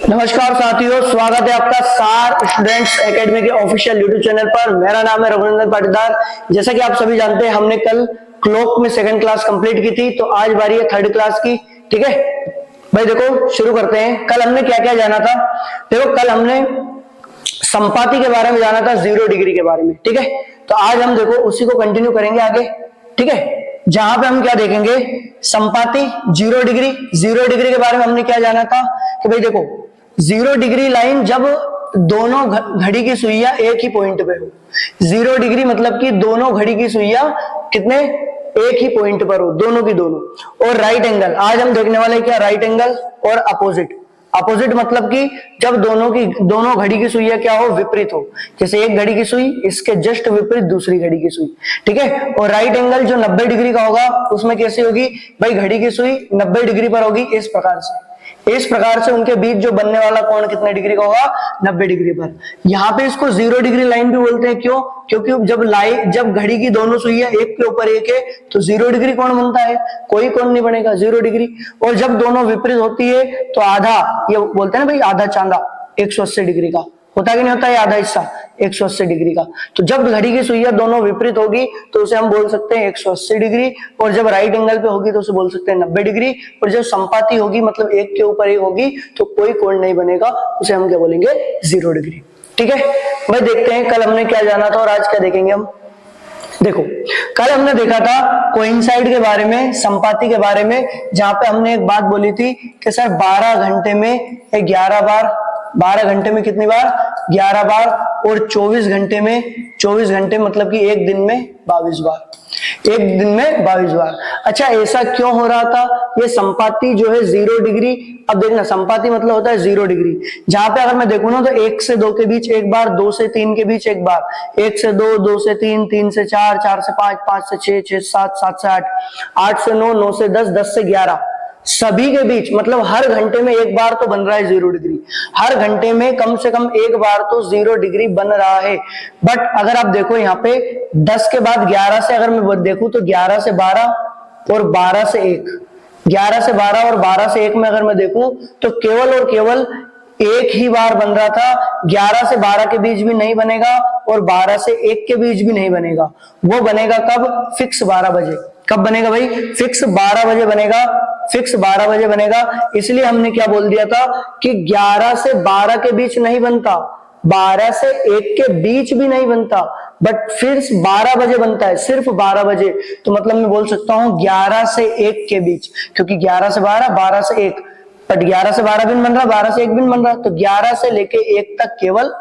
नमस्कार साथियों, स्वागत है आपका सार स्टूडेंट्स एकेडमी के ऑफिशियल यूट्यूब चैनल पर। मेरा नाम है रघुनंदन पाटीदार। जैसा कि आप सभी जानते हैं, हमने कल क्लॉक में सेकंड क्लास कंप्लीट की थी, तो आज बारी है थर्ड क्लास की। ठीक है भाई, देखो शुरू करते हैं। कल हमने क्या क्या जाना था? देखो, कल हमने संपाति के बारे में जाना था, 0 डिग्री के बारे में। ठीक है, तो आज हम देखो उसी को कंटिन्यू करेंगे आगे। ठीक है, जहां पे हम क्या देखेंगे, संपाति 0 डिग्री। 0 डिग्री के बारे में हमने क्या जाना था कि भाई देखो, 0 डिग्री लाइन जब दोनों घड़ी की सुइयां एक ही पॉइंट पे हो। 0 डिग्री मतलब कि दोनों घड़ी की सुइयां कितने, एक ही पॉइंट पर हो, दोनों की दोनों। और राइट एंगल, आज हम देखने वाले क्या, राइट एंगल और अपोजिट। अपोजिट मतलब कि जब दोनों घड़ी की सुइयां क्या हो, विपरीत हो। जैसे एक घड़ी की सुई, इसके जस्ट विपरीत दूसरी घड़ी की सुई। ठीक है, और राइट एंगल जो 90 डिग्री का होगा, उसमें कैसे होगी भाई, घड़ी की सुई 90 डिग्री पर होगी। इस प्रकार से उनके बीच जो बनने वाला कोण कितने डिग्री का होगा, 90 डिग्री पर। यहाँ पे इसको 0 डिग्री लाइन भी बोलते हैं। क्यों? क्योंकि जब घड़ी की दोनों सुइयां एक के ऊपर एक है, तो 0 डिग्री कोण बनता है, कोई कोण नहीं बनेगा 0 डिग्री। और जब दोनों विपरीत होती है तो आधा, ये बोलते हैं ना भाई, आधा चांदा 180 डिग्री का होता कि नहीं होता है, आधा हिस्सा 180 डिग्री का। तो जब घड़ी की सुइयां दोनों विपरीत होगी तो उसे हम बोल सकते हैं 180 डिग्री। और जब राइट एंगल पे होगी तो उसे बोल सकते हैं 90 डिग्री। और जब संपाति होगी, मतलब एक के ऊपर एक होगी, तो कोई कोण नहीं बनेगा, उसे हम क्या बोलेंगे, 0 डिग्री। ठीक है भाई, देखते हैं कल हमने क्या जाना था और आज क्या देखेंगे हम। देखो, कल हमने देखा था कोइंसाइड के बारे में, संपाति के बारे में, जहां पे हमने एक बात बोली थी कि सर 12 घंटे में 11 बार, 12 घंटे में कितनी बार, 11 बार। और 24 घंटे मतलब कि एक दिन में 22 बार, एक दिन में 22 बार। अच्छा, ऐसा क्यों हो रहा था? ये संपाति जो है 0 डिग्री, अब देखना, संपाति मतलब होता है 0 डिग्री। जहां पे अगर मैं देखूं ना, तो 1 से 2 के बीच एक बार, 2 से 3 के बीच एक बार, 1 से 2, 2 से 3, 3 से 4, 4 से 5, 5 से 6, 6 से 7, 7 से 8, 8 से 9, 9 से 10, 10 से 11, सभी के बीच, मतलब हर घंटे में एक बार तो बन रहा है 0 डिग्री। हर घंटे में कम से कम एक बार तो 0 डिग्री बन रहा है। बट अगर आप देखो यहाँ पे 10 के बाद 11 से अगर मैं देखूं, तो 11 से 12 और 12 से 1, 11 से 12 और 12 से 1 में अगर मैं देखूं, तो केवल और केवल एक ही बार बन रहा था। 11 से 12 के बीच भी नहीं बनेगा और 12 से 1 के बीच भी नहीं बनेगा। वो बनेगा कब? फिक्स 12 बजे। कब बनेगा भाई? फिक्स 12 बजे बनेगा, फिक्स 12 बजे बनेगा। इसलिए हमने क्या बोल दिया था कि 11 से 12 के बीच नहीं बनता, 12 से 1 के बीच भी नहीं बनता, बट फिर 12 बजे बनता है, सिर्फ 12 बजे। तो मतलब मैं बोल सकता हूं 11 से 1 के बीच, क्योंकि 11 से 12, 12 से 1, बट 11 से 12 भी बन रहा, 12 से 1 भी बन रहा, तो 11 से लेके 1 तक केवल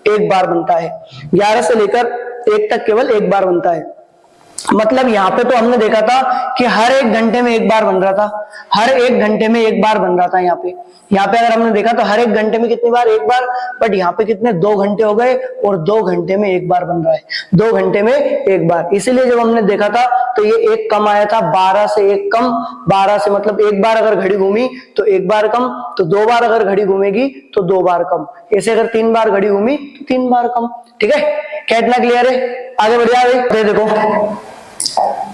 एक बार बनता है। 11 से लेकर 1 तक केवल एक बार बनता है। मतलब यहाँ पे तो हमने देखा था कि हर 1 घंटे में एक बार बन रहा था, हर 1 घंटे में एक बार बन रहा था। यहाँ पे अगर हमने देखा तो हर 1 घंटे में कितनी बार, एक बार। बट यहाँ पे कितने, 2 घंटे हो गए और 2 घंटे में एक बार बन रहा है, 2 घंटे में एक बार। इसीलिए जब हमने देखा था तो ये एक कम आया था, 12 से 1 कम। 12 से मतलब एक बार अगर घड़ी घूमी तो एक बार कम, तो 2 बार अगर घड़ी घूमेगी तो 2 बार कम, ऐसे अगर 3 बार घड़ी घूमी तो 3 बार कम। ठीक है, क्या इतना क्लियर है? आगे बढ़िया भाई,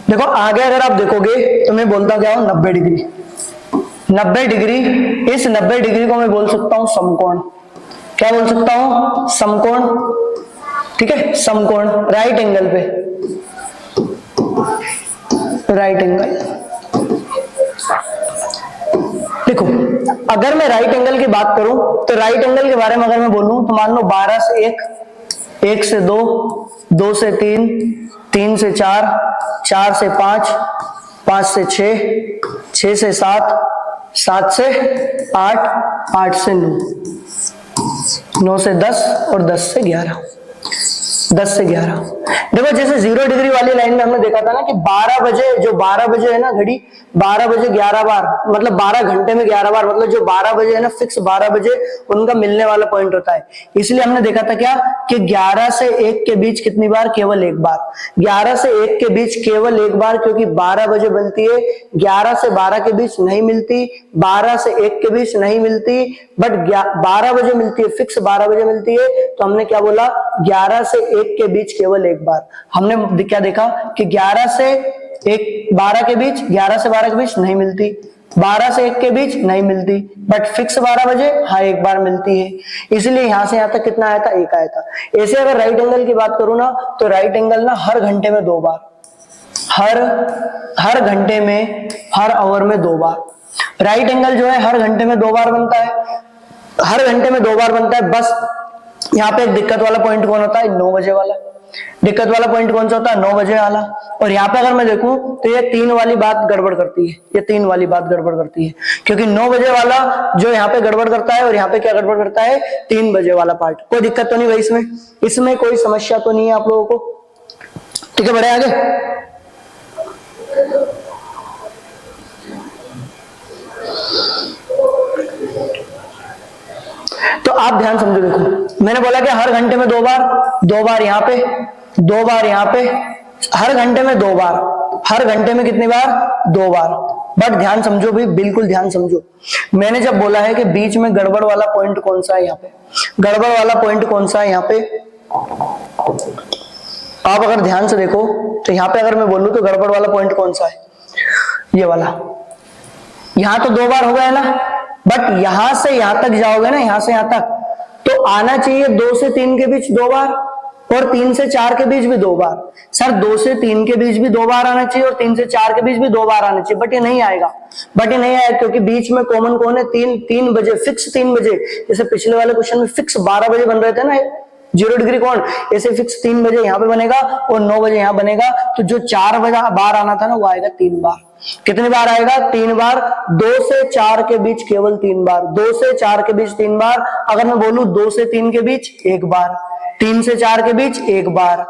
देखो आगे अगर आप देखोगे तो मैं बोलता क्या हूं, 90 डिग्री। 90 डिग्री, इस 90 डिग्री को मैं बोल सकता हूं समकोण। क्या बोल सकता हूं? समकोण। ठीक है, समकोण राइट एंगल पे, राइट एंगल। देखो, अगर मैं राइट एंगल की बात करूं तो राइट एंगल के बारे में अगर मैं बोलूं तो मान लो 12 से 1, 1 से 2, 2 से 3, 3 से 4, 4 से 5, 5 से 6, 6 से 7, 7 से 8, 8 से 9, 9 से 10 और 10 से 11, 10 से 11। देखो, जैसे 0 डिग्री वाली लाइन में हमने देखा था ना कि 12 बजे, जो 12 बजे है ना घड़ी, 12 बजे 11 बार, मतलब 12 घंटे में 11 बार, मतलब जो 12 बजे है ना, फिक्स 12 बजे उनका मिलने वाला पॉइंट होता है। इसलिए हमने देखा था क्या कि 11 से 1 के बीच कितनी बार, केवल एक बार। 11 से 1 के बीच केवल एक बार, क्योंकि 12 बजे बनती है। 11 से 12 के बीच नहीं मिलती, 12 से 1 के बीच नहीं मिलती, बट 12 बजे मिलती है, फिक्स 12 बजे मिलती है। तो हमने क्या बोला, 11 से 1 के बीच केवल एक बार। हमने क्या देखा कि 11 से एक 12 के बीच, 11 से 12 के बीच नहीं मिलती, 12 से 1 के बीच नहीं मिलती, बट फिक्स 12 बजे हाँ एक बार मिलती है। इसलिए यहां से यहां तक कितना आया था, 1 आया था। ऐसे अगर राइट एंगल की बात करूं ना, तो राइट एंगल ना हर घंटे में 2 बार, हर घंटे में, हर आवर में 2 बार राइट एंगल जो है हर घंटे में 2 बार बनता है, हर घंटे में 2 बार बनता है। बस यहाँ पे एक दिक्कत वाला पॉइंट कौन होता है, 9 बजे वाला। दिक्कत वाला पॉइंट कौन सा होता है, 9 बजे वाला। और यहाँ पे अगर मैं देखूं तो ये 3 वाली बात गड़बड़ करती है, ये 3 वाली बात गड़बड़ करती है, क्योंकि 9 बजे वाला जो यहाँ पे गड़बड़ करता है और यहाँ पे क्या गड़बड़ करता है, 3 बजे वाला पार्ट। कोई दिक्कत तो नहीं भाई इसमें, इसमें कोई समस्या तो नहीं है आप लोगों को, ठीक है। बढ़े आगे। तो आप ध्यान समझो, देखो मैंने बोला कि हर घंटे में 2 बार, 2 बार यहाँ पे, 2 बार यहाँ पे, हर घंटे में 2 बार, हर घंटे में कितनी बार, 2 बार। बट ध्यान समझो भाई, बिल्कुल ध्यान समझो, मैंने जब बोला है कि बीच में गड़बड़ वाला पॉइंट कौन सा है, यहाँ पे गड़बड़ वाला पॉइंट कौन सा है, यहाँ पे आप अगर ध्यान से देखो तो यहाँ पे अगर मैं बोलूं तो गड़बड़ वाला पॉइंट कौन सा है, ये वाला। यहां तो 2 बार हो गया ना, बट यहां से यहां तक जाओगे ना, यहां से यहां तक, तो आना चाहिए 2 से 3 के बीच 2 बार और 3 से 4 के बीच भी 2 बार। सर 2 से 3 के बीच भी 2 बार आना चाहिए और 3 से 4 के बीच भी 2 बार आना चाहिए, बट ये नहीं आएगा, क्योंकि बीच में कॉमन कौन है, 3 बजे, फिक्स 3 बजे। जैसे पिछले वाले क्वेश्चन में फिक्स 12 बजे बन रहे थे ना, 0 डिग्री कौन, ऐसे फिक्स 3 बजे यहाँ पे बनेगा और 9 बजे यहाँ बनेगा। तो जो 4 बार आना था ना, वो आएगा 3 बार। कितनी बार आएगा, 3 बार। 2 से 4 के बीच केवल 3 बार, 2 से 4 के बीच 3 बार। अगर मैं बोलूं 2 से 3 के बीच 1 बार, 3 से 4 के बीच 1 बार,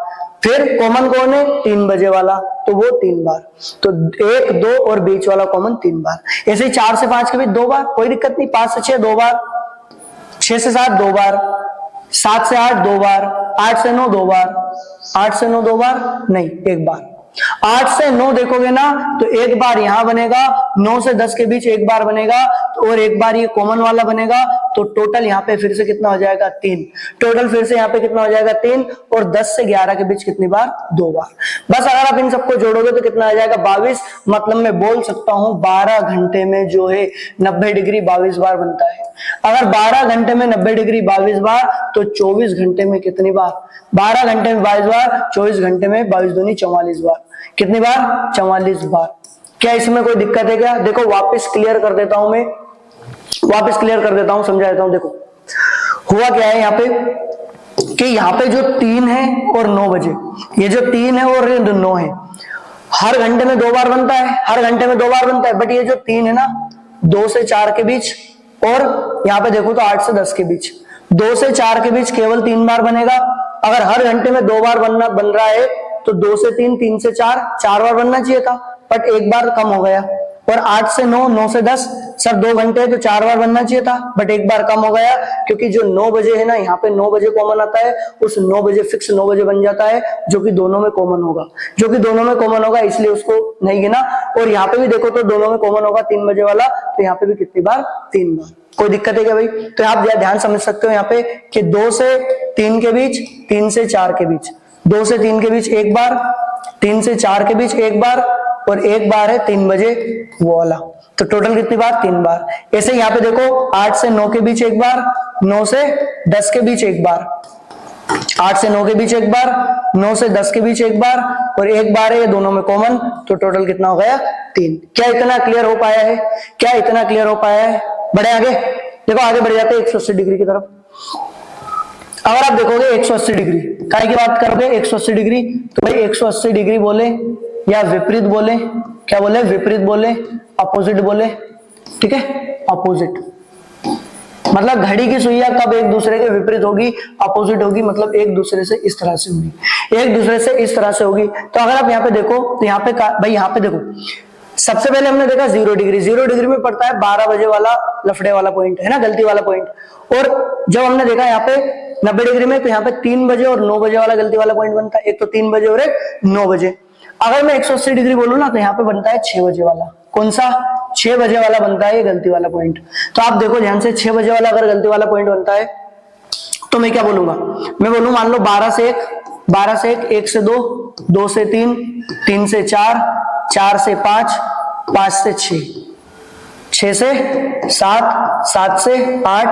फिर कॉमन कौन है, 3 बजे वाला, तो वो 3 बार। तो 1, 2 और बीच वाला कॉमन 3 बार। ऐसे ही 4 से 5 के बीच 2 बार, कोई दिक्कत नहीं। 5 से 6 2 बार, 6 से 7 2 बार, 7 से 8 2 बार, 8 से 9 2 बार, 8 से 9 2 बार नहीं, 1 बार। 8 से 9 देखोगे ना तो 1 बार यहां बनेगा, 9 से 10 के बीच 1 बार बनेगा, तो और 1 बार ये कॉमन वाला बनेगा। तो टोटल यहाँ पे फिर से कितना हो जाएगा, 3। टोटल फिर से यहाँ पे कितना हो जाएगा, 3। और 10 से 11 के बीच कितनी बार, 2 बार। बस अगर आप इन सबको जोड़ोगे तो कितना आ जाएगा, 22। मतलब मैं बोल सकता हूं 12 घंटे में जो है 90 डिग्री 22 बार बनता है। अगर 12 घंटे में 90 डिग्री 22 बार, तो 24 घंटे में कितनी बार, 12 घंटे में 22 बार, 24 घंटे में 22 दूनी 44 बार। कितनी बार, 44 बार। क्या इसमें कोई दिक्कत है क्या? देखो वापस क्लियर कर देता हूं, मैं वापस क्लियर कर देता हूं, समझा देता हूं। देखो हुआ क्या है यहाँ पे कि यहाँ पे जो 3 है और 9 बजे, ये जो 3 है और 9 है, हर घंटे में 2 बार बनता है, हर घंटे में 2 बार बनता है। बट ये जो 3 है ना, 2 से 4 के बीच, और यहाँ पे देखो तो 8 से 10 के बीच, 2 से 4 के बीच केवल 3 बार बनेगा। अगर हर घंटे में 2 बार बन रहा है तो 2 से 3, 3 से 4, 4 बार बनना चाहिए था, बट 1 बार कम हो गया। और 8 से 9, 9 से 10, सर 2 घंटे है तो 4 बार बनना चाहिए था, बट 1 बार कम हो गया, क्योंकि जो 9 बजे है ना, यहाँ पे 9 बजे कॉमन आता है, उस 9 बजे फिक्स 9 बजे बन जाता है, जो कि दोनों में कॉमन होगा, इसलिए उसको नहीं गिना। और यहाँ पे भी देखो तो दोनों में कॉमन होगा 3 बजे वाला, तो यहाँ पे भी कितनी बार, 3 बार। कोई दिक्कत है क्या भाई? तो आप ध्यान समझ सकते हो यहाँ पे कि 2 से 3 के बीच, 3 से 4 के बीच, 2 से 3 के बीच 1 बार, 3 से 4 के बीच 1 बार, और 1 बार है 3 बजे वो वाला। तो टोटल कितनी बार, 3 बार। ऐसे यहाँ पे देखो 8 से 9 के बीच 1 बार, 9 से 10 के बीच 1 बार, 8 से 9 के बीच 1 बार, 9 से 10 के बीच 1 बार, और 1 बार है ये दोनों में कॉमन, तो टोटल कितना हो गया, 3। क्या इतना क्लियर हो पाया है? क्या इतना क्लियर हो पाया है? बढ़े आगे, देखो आगे बढ़ जाते हैं 180 डिग्री की तरफ। अगर आप देखोगे 180 डिग्री काय की बात करोगे, 180 डिग्री, तो भाई 180 डिग्री बोले या विपरीत बोले, क्या बोले, विपरीत बोले, अपोजिट बोले, ठीक है, अपोजिट। मतलब घड़ी की सुइयां कब एक दूसरे के विपरीत होगी, अपोजिट होगी, मतलब एक दूसरे से इस तरह से होगी, एक दूसरे से इस तरह से होगी। तो अगर आप यहाँ पे देखो तो यहाँ पे भाई यहाँ पे देखो, सबसे पहले हमने देखा 0 डिग्री, 0 डिग्री में पड़ता है 12 बजे वाला लफड़े वाला पॉइंट, है ना, गलती वाला पॉइंट। और जब हमने देखा यहाँ पे 90 डिग्री में, तो यहाँ पे 3 बजे और 9 बजे वाला गलती वाला पॉइंट बनता है, एक तो 3 बजे और एक 9 बजे। अगर मैं 180 डिग्री बोलूं ना, तो यहाँ पे बनता है 6 बजे वाला। कौन सा? 6 बजे वाला बनता है ये गलती वाला पॉइंट। तो आप देखो ध्यान से, 6 बजे वाला अगर गलती वाला पॉइंट बनता है, तो मैं क्या बोलूंगा, मैं बोलूं मान लो 12 से 1, 12 से 1, 1 से 2, 2 से 3, 3 से 4, 4 से 5, 5 से 6, 6 से 7, 7 से 8,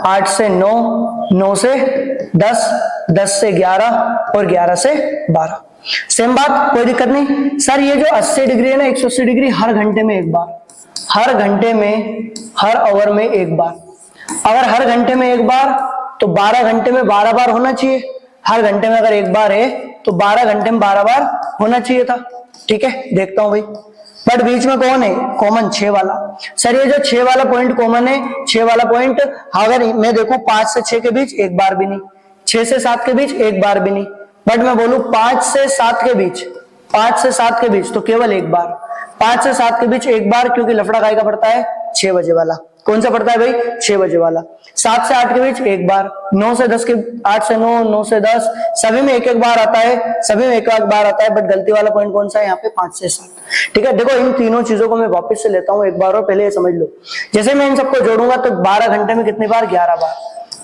8 से 9, 9 से 10, 10 से 11 और 11 से 12। सेम बात, कोई दिक्कत नहीं। सर ये जो 80 डिग्री है ना, 180 डिग्री हर घंटे में एक बार, हर घंटे में, हर आवर में एक बार। अगर हर घंटे में एक बार तो 12 घंटे में 12 बार होना चाहिए। हर घंटे में अगर एक बार है तो 12 घंटे में 12 बार होना चाहिए था। ठीक है, देखता हूं भाई। बट बीच में कौन है कॉमन? 6 वाला। सर ये जो 6 वाला पॉइंट कॉमन है, 6 वाला पॉइंट अगर मैं देखूं 5 से 6 के बीच एक बार भी नहीं, 6 से 7 के बीच एक बार भी नहीं, बट मैं बोलूं 5 से 7 के बीच, 5 से 7 के बीच तो केवल एक बार, 5 से 7 के बीच एक बार, क्योंकि लफड़ा काय का पड़ता है? 6 बजे वाला। कौन सा पड़ता है भाई? 6 बजे वाला। 7 से 8 के बीच एक बार, 9 से 10 के, 8 से 9, 9 से 10, सभी में एक एक बार आता है, सभी में एक एक बार आता है। बट गलती वाला पॉइंट कौन सा है यहाँ पे? 5 से 7। ठीक है, देखो इन तीनों चीजों को मैं वापस से लेता हूं एक बार और पहले ये समझ लो। जैसे मैं इन सबको जोड़ूंगा तो 12 घंटे में कितनी बार? 11 बार।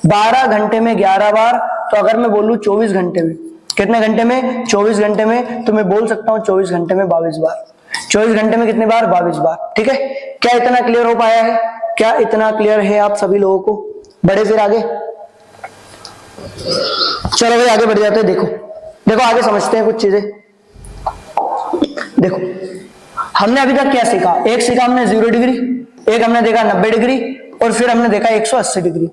12 घंटे में 11 बार, तो अगर मैं बोलूं 24 घंटे में, कितने घंटे में? 24 घंटे में, तो मैं बोल सकता हूं 24 घंटे में 22 बार। 24 घंटे में कितनी बार? 22 बार। ठीक है, क्या इतना क्लियर हो पाया है? क्या इतना क्लियर है आप सभी लोगों को? बढ़े फिर आगे, चलो भाई आगे बढ़ जाते हैं। देखो देखो आगे समझते हैं कुछ चीजें। देखो हमने अभी तक क्या सीखा? एक सीखा हमने 0 डिग्री, एक हमने देखा 90 डिग्री, और फिर हमने देखा 180 डिग्री।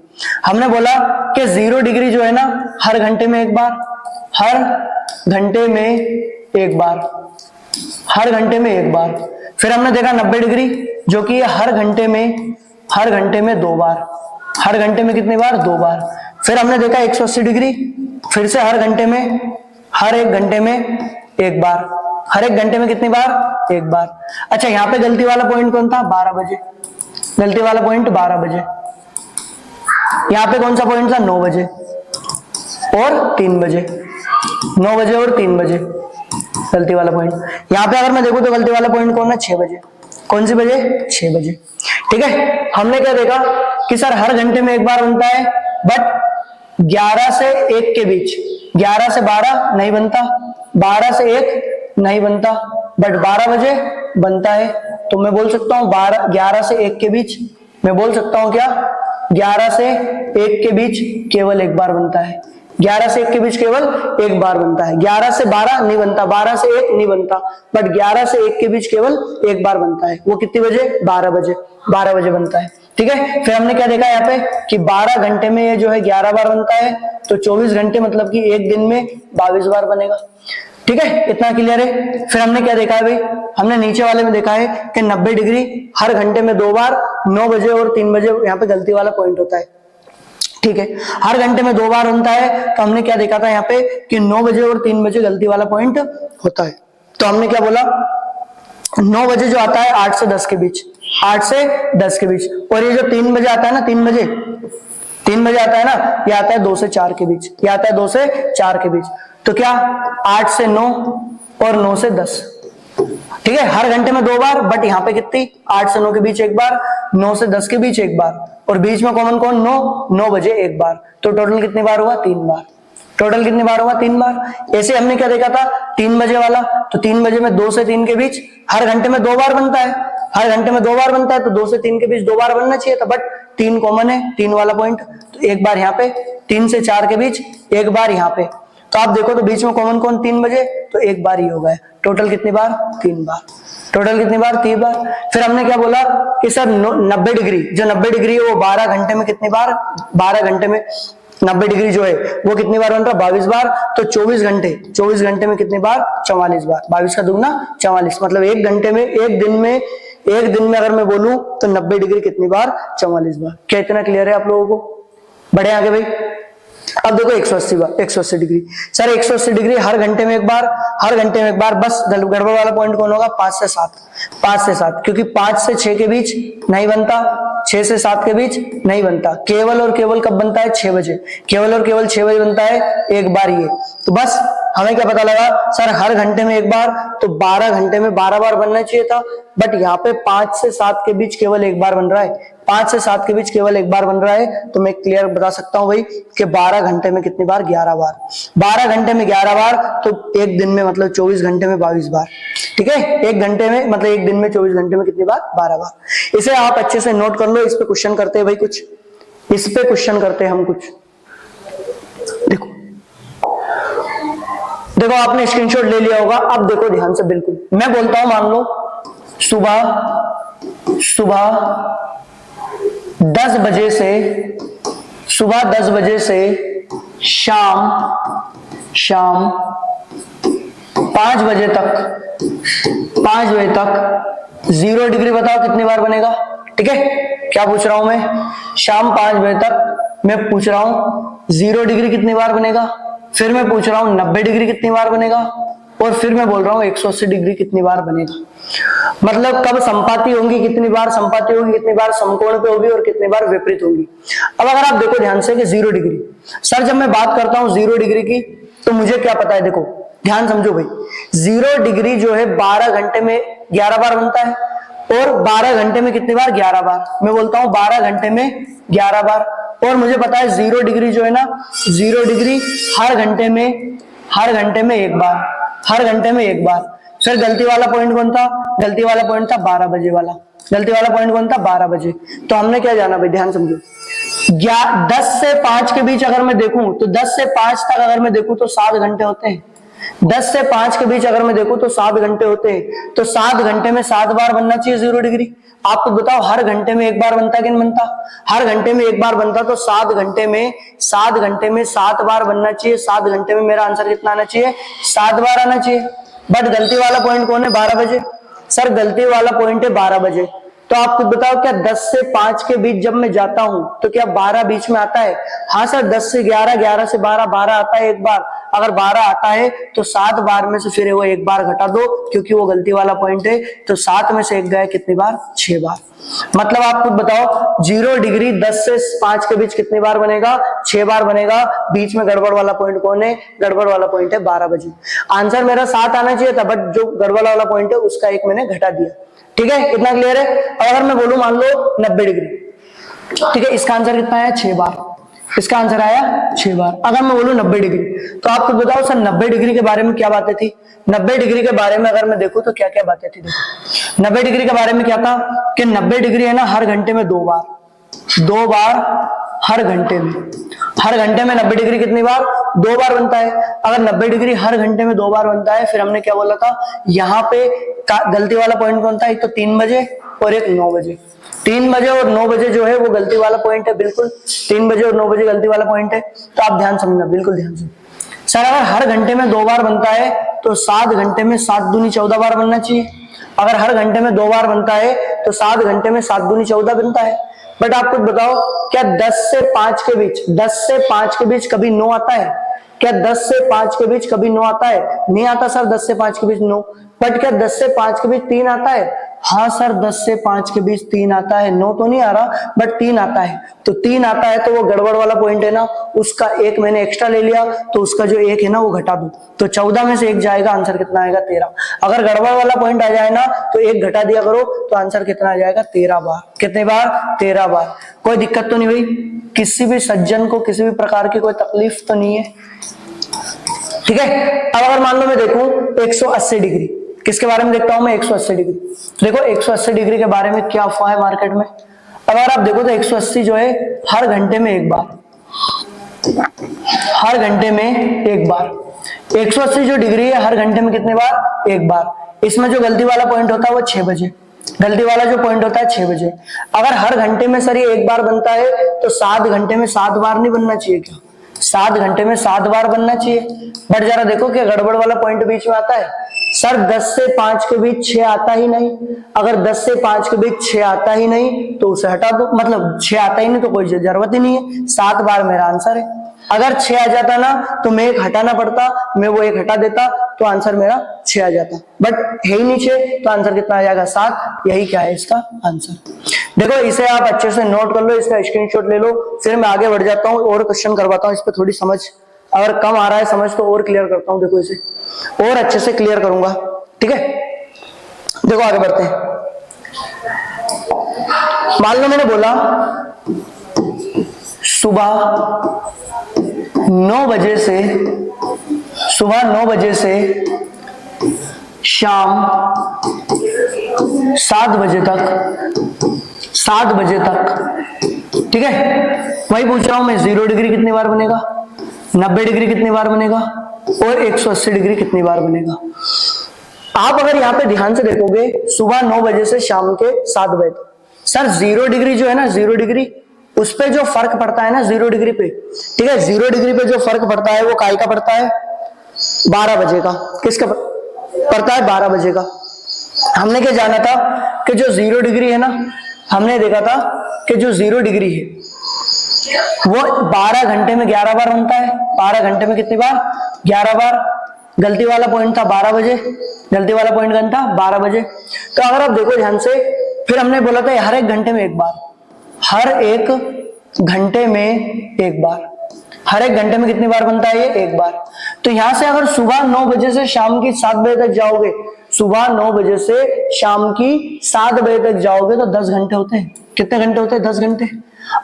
हमने बोला कि 0 डिग्री जो है ना हर घंटे में एक बार, हर घंटे में एक बार, हर घंटे में एक बार। फिर हमने देखा 90 डिग्री जो कि हर घंटे में, हर घंटे में 2 बार, हर घंटे में कितनी बार? 2 बार। फिर हमने देखा 180 डिग्री, फिर से हर घंटे में, हर एक घंटे में एक बार, हर एक घंटे में कितनी बार? एक बार। अच्छा यहाँ पे गलती वाला पॉइंट कौन था? 12 बजे। गलती वाला पॉइंट 12 बजे। यहाँ पे कौन सा पॉइंट था? 9 बजे और 3 बजे, 9 बजे और 3 बजे गलती वाला पॉइंट। यहाँ पे अगर मैं देखूं तो गलती वाला पॉइंट कौन है? 6 बजे। कौन सी बजे? 6 बजे। ठीक है, हमने क्या देखा कि सर हर घंटे में एक बार बनता है, बट 11 से 1 के बीच, 11 से 12 नहीं बनता, 12 से 1 नहीं बनता, बट 12 बजे बनता है। तो मैं बोल सकता हूं 11 से 1 के बीच, मैं बोल सकता हूं क्या? 11 से 1 के बीच केवल एक बार बनता है। 11 से 1 के बीच केवल एक बार बनता है। 11 से 12 नहीं बनता, 12 से 1 नहीं बनता, बट 11 से 1 के बीच केवल एक बार बनता है। वो कितनी बजे? 12 बजे। 12 बजे बनता है। ठीक है, फिर हमने क्या देखा यहाँ पे कि 12 घंटे में ये जो है 11 बार बनता है, तो 24 घंटे मतलब कि एक दिन में 22 बार बनेगा। ठीक है, इतना क्लियर है। फिर हमने क्या देखा है भाई? हमने नीचे वाले में देखा है कि 90 डिग्री हर घंटे में 2 बार, 9 बजे और 3 बजे यहाँ पे गलती वाला पॉइंट होता है। ठीक है, हर घंटे में 2 बार बनता है। तो हमने क्या देखा था यहाँ पे कि 9 बजे और 3 बजे गलती वाला पॉइंट होता है। तो हमने क्या बोला? 9 बजे जो आता है 8 से 10 के बीच, 8 से 10 के बीच, और ये जो 3 बजे आता है ना, 3 बजे आता है ना, ये आता है 2 से 4 के बीच, ये आता है 2 से 4 के बीच। तो क्या 8 से 9 और 9 से 10। ठीक है, हर घंटे में 2 बार, बट यहाँ पे कितनी? 8 से 9 के बीच एक बार, 9 से 10 के बीच एक बार, और बीच में कॉमन कौन? 9 बजे एक बार। तो टोटल कितनी बार हुआ? 3 बार। टोटल कितनी बार होगा? 3 बार। ऐसे हमने क्या देखा था? 3 बजे वाला, तो 3 बजे में 2 से 3 के बीच हर घंटे में 2 बार बनता है, हर घंटे में 2 बार बनता है, तो 2 से 3 के बीच 2 बार बनना चाहिए था, बट 3 कॉमन है, 3 वाला पॉइंट, तो एक बार यहाँ पे, 3 से 4 के बीच एक बार यहाँ पे। तो आप देखो तो बीच में कॉमन कौन? 3 बजे, तो एक बार ही होगा। टोटल कितनी बार? 3 बार। टोटल कितनी बार? 3 बार। फिर हमने क्या बोला कि सर 90 डिग्री, जो 90 डिग्री है वो 12 घंटे में कितनी बार? 12 घंटे में 90 डिग्री जो है वो कितनी बार बन रहा? 22 बार। तो 24 घंटे में कितनी बार? 44 बार। 22 का दुगना 44, मतलब एक घंटे में, एक दिन में अगर मैं बोलूं तो 90 डिग्री कितनी बार? 44 बार। क्या इतना क्लियर है आप लोगों को? बढ़े आगे भाई। अब देखो 180 बार, 180 डिग्री। सर 180 डिग्री हर घंटे में एक बार, हर घंटे में एक बार। बस गड़बड़ वाला पॉइंट कौन होगा? 5 से 7, 5 से 7, क्योंकि 5 से 6 के बीच नहीं बनता, 6 से 7 के बीच नहीं बनता। केवल और केवल कब बनता है? 6 बजे। केवल और केवल 6 बजे बनता है एक बार ये। तो बस हमें क्या पता लगा सर हर घंटे में एक बार, तो 12 घंटे में 12 बार बनना चाहिए था, बट यहाँ पे 5 से 7 के बीच केवल एक बार बन रहा है, 5 से 7 के बीच केवल एक बार बन रहा है। तो मैं क्लियर बता सकता हूं भाई कि 12 घंटे में कितनी बार, 11 बार। 12 घंटे में 11 बार, तो एक दिन में मतलब 24 घंटे में 22 बार। ठीक है, एक घंटे में मतलब एक दिन में 24 घंटे में कितनी बार, 12 बार। इसे आप अच्छे से नोट कर लो। इस पे क्वेश्चन करते हैं भाई कुछ, इस पे क्वेश्चन करते हैं हम कुछ। देखो देखो आपने स्क्रीनशॉट ले लिया होगा, अब देखो ध्यान से, बिल्कुल मैं बोलता हूं, मान लो सुबह 10 बजे से, सुबह 10 बजे से शाम 5 बजे तक, 5 बजे तक 0 डिग्री बताओ कितनी बार बनेगा। ठीक है, क्या पूछ रहा हूं मैं, शाम 5 बजे तक मैं पूछ रहा हूं 0 डिग्री कितनी बार बनेगा, फिर मैं पूछ रहा हूं 90 डिग्री कितनी बार बनेगा, और फिर मैं बोल रहा हूं 180 डिग्री कितनी बार बनेगा। मतलब कब संपाति होंगी, कितनी बार संपाति होगी, कितनी बार समकोण पे होगी और कितनी बार विपरीत होगी। अब अगर आप देखो ध्यान से कि 0 डिग्री, सर जब मैं बात करता हूं 0 डिग्री की, तो मुझे क्या पता है, देखो ध्यान समझो भाई, 0 डिग्री जो है 12 घंटे में 11 बार बनता है, और 12 घंटे में कितनी बार, 11 बार। मैं बोलता हूं 12 घंटे में 11 बार, और मुझे पता है 0 डिग्री जो है ना, 0 डिग्री हर घंटे में एक बार, हर घंटे में एक बार। सर गलती वाला पॉइंट कौन था, गलती वाला पॉइंट था 12 बजे वाला, गलती वाला पॉइंट कौन था, 12 बजे। तो हमने क्या जाना भाई, ध्यान समझो, 10 से 5 के बीच अगर मैं देखूं, तो 10 से 5 तक अगर मैं देखूं तो 7 घंटे होते हैं। 10 से 5 के बीच अगर मैं देखूं तो 7 घंटे होते हैं, तो 7 घंटे में 7 बार बनना चाहिए 0 डिग्री। आप तो बताओ हर घंटे में एक बार बनता कि नहीं बनता, हर घंटे में एक बार बनता, तो 7 घंटे में 7 बार बनना चाहिए। 7 घंटे में मेरा आंसर कितना आना चाहिए, 7 बार आना चाहिए। बट गलती वाला पॉइंट कौन है, 12 बजे। सर गलती वाला पॉइंट है 12 बजे, तो आप खुद बताओ क्या 10 से 5 के बीच जब मैं जाता हूं तो क्या 12 बीच में आता है। हाँ सर 10 से 11, 11 से 12, 12 आता है एक बार। अगर 12 आता है तो 7 बार में से फिर वो एक बार घटा दो, क्योंकि वो गलती वाला पॉइंट है। तो 7 में से एक गए कितनी बार, 6 बार। मतलब आप खुद बताओ 0 डिग्री 10 से 5 के बीच कितनी बार बनेगा, 6 बार बनेगा। बीच में गड़बड़ वाला पॉइंट कौन है, गड़बड़ वाला पॉइंट है 12 बजे। आंसर मेरा 7 आना चाहिए था, बट जो गड़बड़ वाला पॉइंट है उसका एक मैंने घटा दिया। ठीक है, इतना क्लियर है। अब अगर मैं बोलूं मान लो 90 डिग्री, ठीक है, इसका आंसर कितना आया, 6 बार। इसका आंसर आया 6 बार। अगर मैं बोलूं 90 डिग्री, तो आप खुद बताओ सर 90 डिग्री के बारे में क्या बातें थी। 90 डिग्री के बारे में अगर मैं देखूं तो क्या क्या बातें थी। देखो 90 डिग्री के बारे में क्या था कि 90 डिग्री है ना, हर घंटे में 2 बार, 2 बार हर घंटे में। हर घंटे में 90 डिग्री कितनी बार, 2 बार बनता है। अगर 90 डिग्री हर घंटे में 2 बार बनता है, फिर हमने क्या बोला था, यहाँ पे गलती वाला पॉइंट कौन था, एक तो 3 बजे और एक 9 बजे। 3 बजे और 9 बजे जो है वो गलती वाला पॉइंट है, बिल्कुल 3 बजे और 9 बजे गलती वाला पॉइंट है। तो आप ध्यान समझना, बिल्कुल ध्यान से। सर अगर हर घंटे में 2 बार बनता है तो 7 घंटे में 7 दूनी 14 बार बनना चाहिए। अगर हर घंटे में 2 बार बनता है तो 7 घंटे में 7 दूनी 14 बनता है। बट आप कुछ बताओ, क्या 10 से 5 के बीच, 10 से 5 के बीच कभी 9 आता है? क्या 10 से 5 के बीच कभी 9 आता है? नहीं आता सर, 10 से 5 के बीच 9। बट क्या 10 से 5 के बीच 3 आता है? हाँ सर, 10 से 5 के बीच 3 आता है। 9 तो नहीं आ रहा, बट 3 आता है। तो 3 आता है तो वो गड़बड़ वाला पॉइंट है ना, उसका एक मैंने एक्स्ट्रा ले लिया, तो उसका जो एक है ना वो घटा दूं, तो 14 में से एक जाएगा, आंसर कितना आएगा, 13। अगर गड़बड़ वाला पॉइंट आ जाए ना तो एक घटा दिया करो, तो आंसर कितना आ जाएगा, 13 बार। कितने बार, 13 बार। कोई दिक्कत तो नहीं हुई, किसी भी सज्जन को किसी भी प्रकार की कोई तकलीफ तो नहीं है। ठीक है, अब अगर मान लो मैं देखूं 180 डिग्री, किसके बारे में देखता हूं मैं, 180 डिग्री। देखो 180 डिग्री के बारे में क्या अफवाह है मार्केट में। अगर आप देखो तो 180 जो है हर घंटे में एक बार, हर घंटे में एक बार। 180 जो डिग्री है हर घंटे में कितने बार, एक बार। इसमें जो गलती वाला पॉइंट होता है वो 6 बजे, गलती वाला जो पॉइंट होता है 6 बजे। अगर हर घंटे में सर ये एक बार बनता है तो 7 घंटे में 7 बार नहीं बनना चाहिए क्या, 7 घंटे में 7 बार बनना चाहिए। बट जरा देखो कि गड़बड़ वाला पॉइंट बीच में आता है। सर 10 से 5 के बीच 6 आता ही नहीं। अगर 10 से 5 के बीच 6 आता ही नहीं तो उसे हटा दो, मतलब 6 आता ही नहीं तो कोई जरूरत ही नहीं है, 7 बार मेरा आंसर है। अगर 6 आ जाता ना तो मैं एक हटाना पड़ता, मैं वो एक हटा देता तो आंसर मेरा 6 आ जाता। बट है ही नहीं 6, तो आंसर कितना आ जाएगा, 7। यही क्या है इसका आंसर। देखो इसे आप अच्छे से नोट कर लो, इसका स्क्रीनशॉट ले लो, फिर मैं आगे बढ़ जाता हूँ और क्वेश्चन करवाता हूँ, इस पर थोड़ी समझ अगर कम आ रहा है समझ तो और क्लियर करता हूं, देखो इसे और अच्छे से क्लियर करूंगा, ठीक है। देखो आगे बढ़ते हैं। मान लो मैंने बोला सुबह 9 बजे से शाम 7 बजे तक, ठीक है। वही पूछ रहा हूं मैं, 0 डिग्री कितनी बार बनेगा, 90 डिग्री कितनी बार बनेगा और 180 डिग्री कितनी बार बनेगा। आप अगर यहाँ पे ध्यान से देखोगे, सुबह 9 बजे से शाम के 7 बजे तक, सर 0 डिग्री जो है ना, 0 डिग्री उस पे जो फर्क पड़ता है ना 0 डिग्री पे, ठीक है, 0 डिग्री पे जो फर्क पड़ता है वो काय का पड़ता है, 12 बजे का। किसका पड़ता है, 12 बजे का। हमने क्या जाना था कि जो 0 डिग्री है ना, हमने देखा था कि जो 0 डिग्री है वो 12 घंटे में 11 बार बनता है। 12 घंटे में कितनी बार, 11 बार। गलती वाला पॉइंट था 12 बजे, गलती वाला पॉइंट कौन था, 12 बजे। तो अगर आप देखो ध्यान से, फिर हमने बोला था हर एक घंटे में एक बार, हर एक घंटे में एक बार, हर एक घंटे में कितनी बार बनता है ये, एक बार। तो यहां से अगर सुबह 9 बजे से शाम की 7 बजे तक जाओगे, सुबह 9 बजे से शाम की 7 बजे तक जाओगे तो 10 घंटे होते हैं। कितने घंटे होते हैं, 10 घंटे।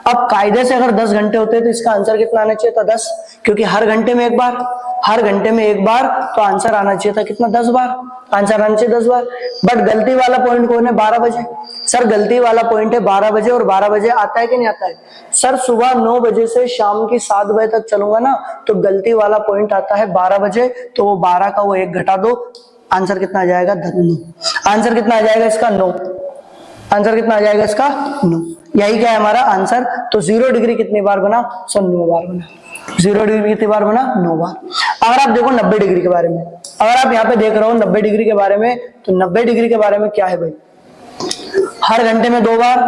अब कायदे से अगर 10 घंटे होते हैं तो इसका आंसर कितना आना चाहिए था, 10, क्योंकि हर घंटे में एक बार, हर घंटे में एक बार, तो आंसर आना चाहिए था कितना, 10 बार, आंसर आना चाहिए 10 बार। बट गलती वाला पॉइंट कौन है, 12 बजे। सर गलती वाला पॉइंट है 12 बजे, और 12 बजे आता है कि नहीं आता है, सर सुबह 9 बजे से शाम की 7 बजे तक चलूंगा ना, तो गलती वाला पॉइंट आता है 12 बजे, तो वो 12 का वो 1 घटा दो, आंसर कितना आ जाएगा, 9। आंसर कितना आ जाएगा इसका, 9। आंसर कितना आ जाएगा इसका, 9। यही क्या है हमारा आंसर। तो 0 डिग्री कितनी बार बना, सर 9 बार बना। 0 डिग्री कितनी बार बना, 9 बार। अगर आप देखो 90 डिग्री के बारे में, अगर आप यहाँ पे देख रहे हो 90 डिग्री के बारे में, तो 90 डिग्री के बारे में क्या है भाई, हर घंटे में 2 बार,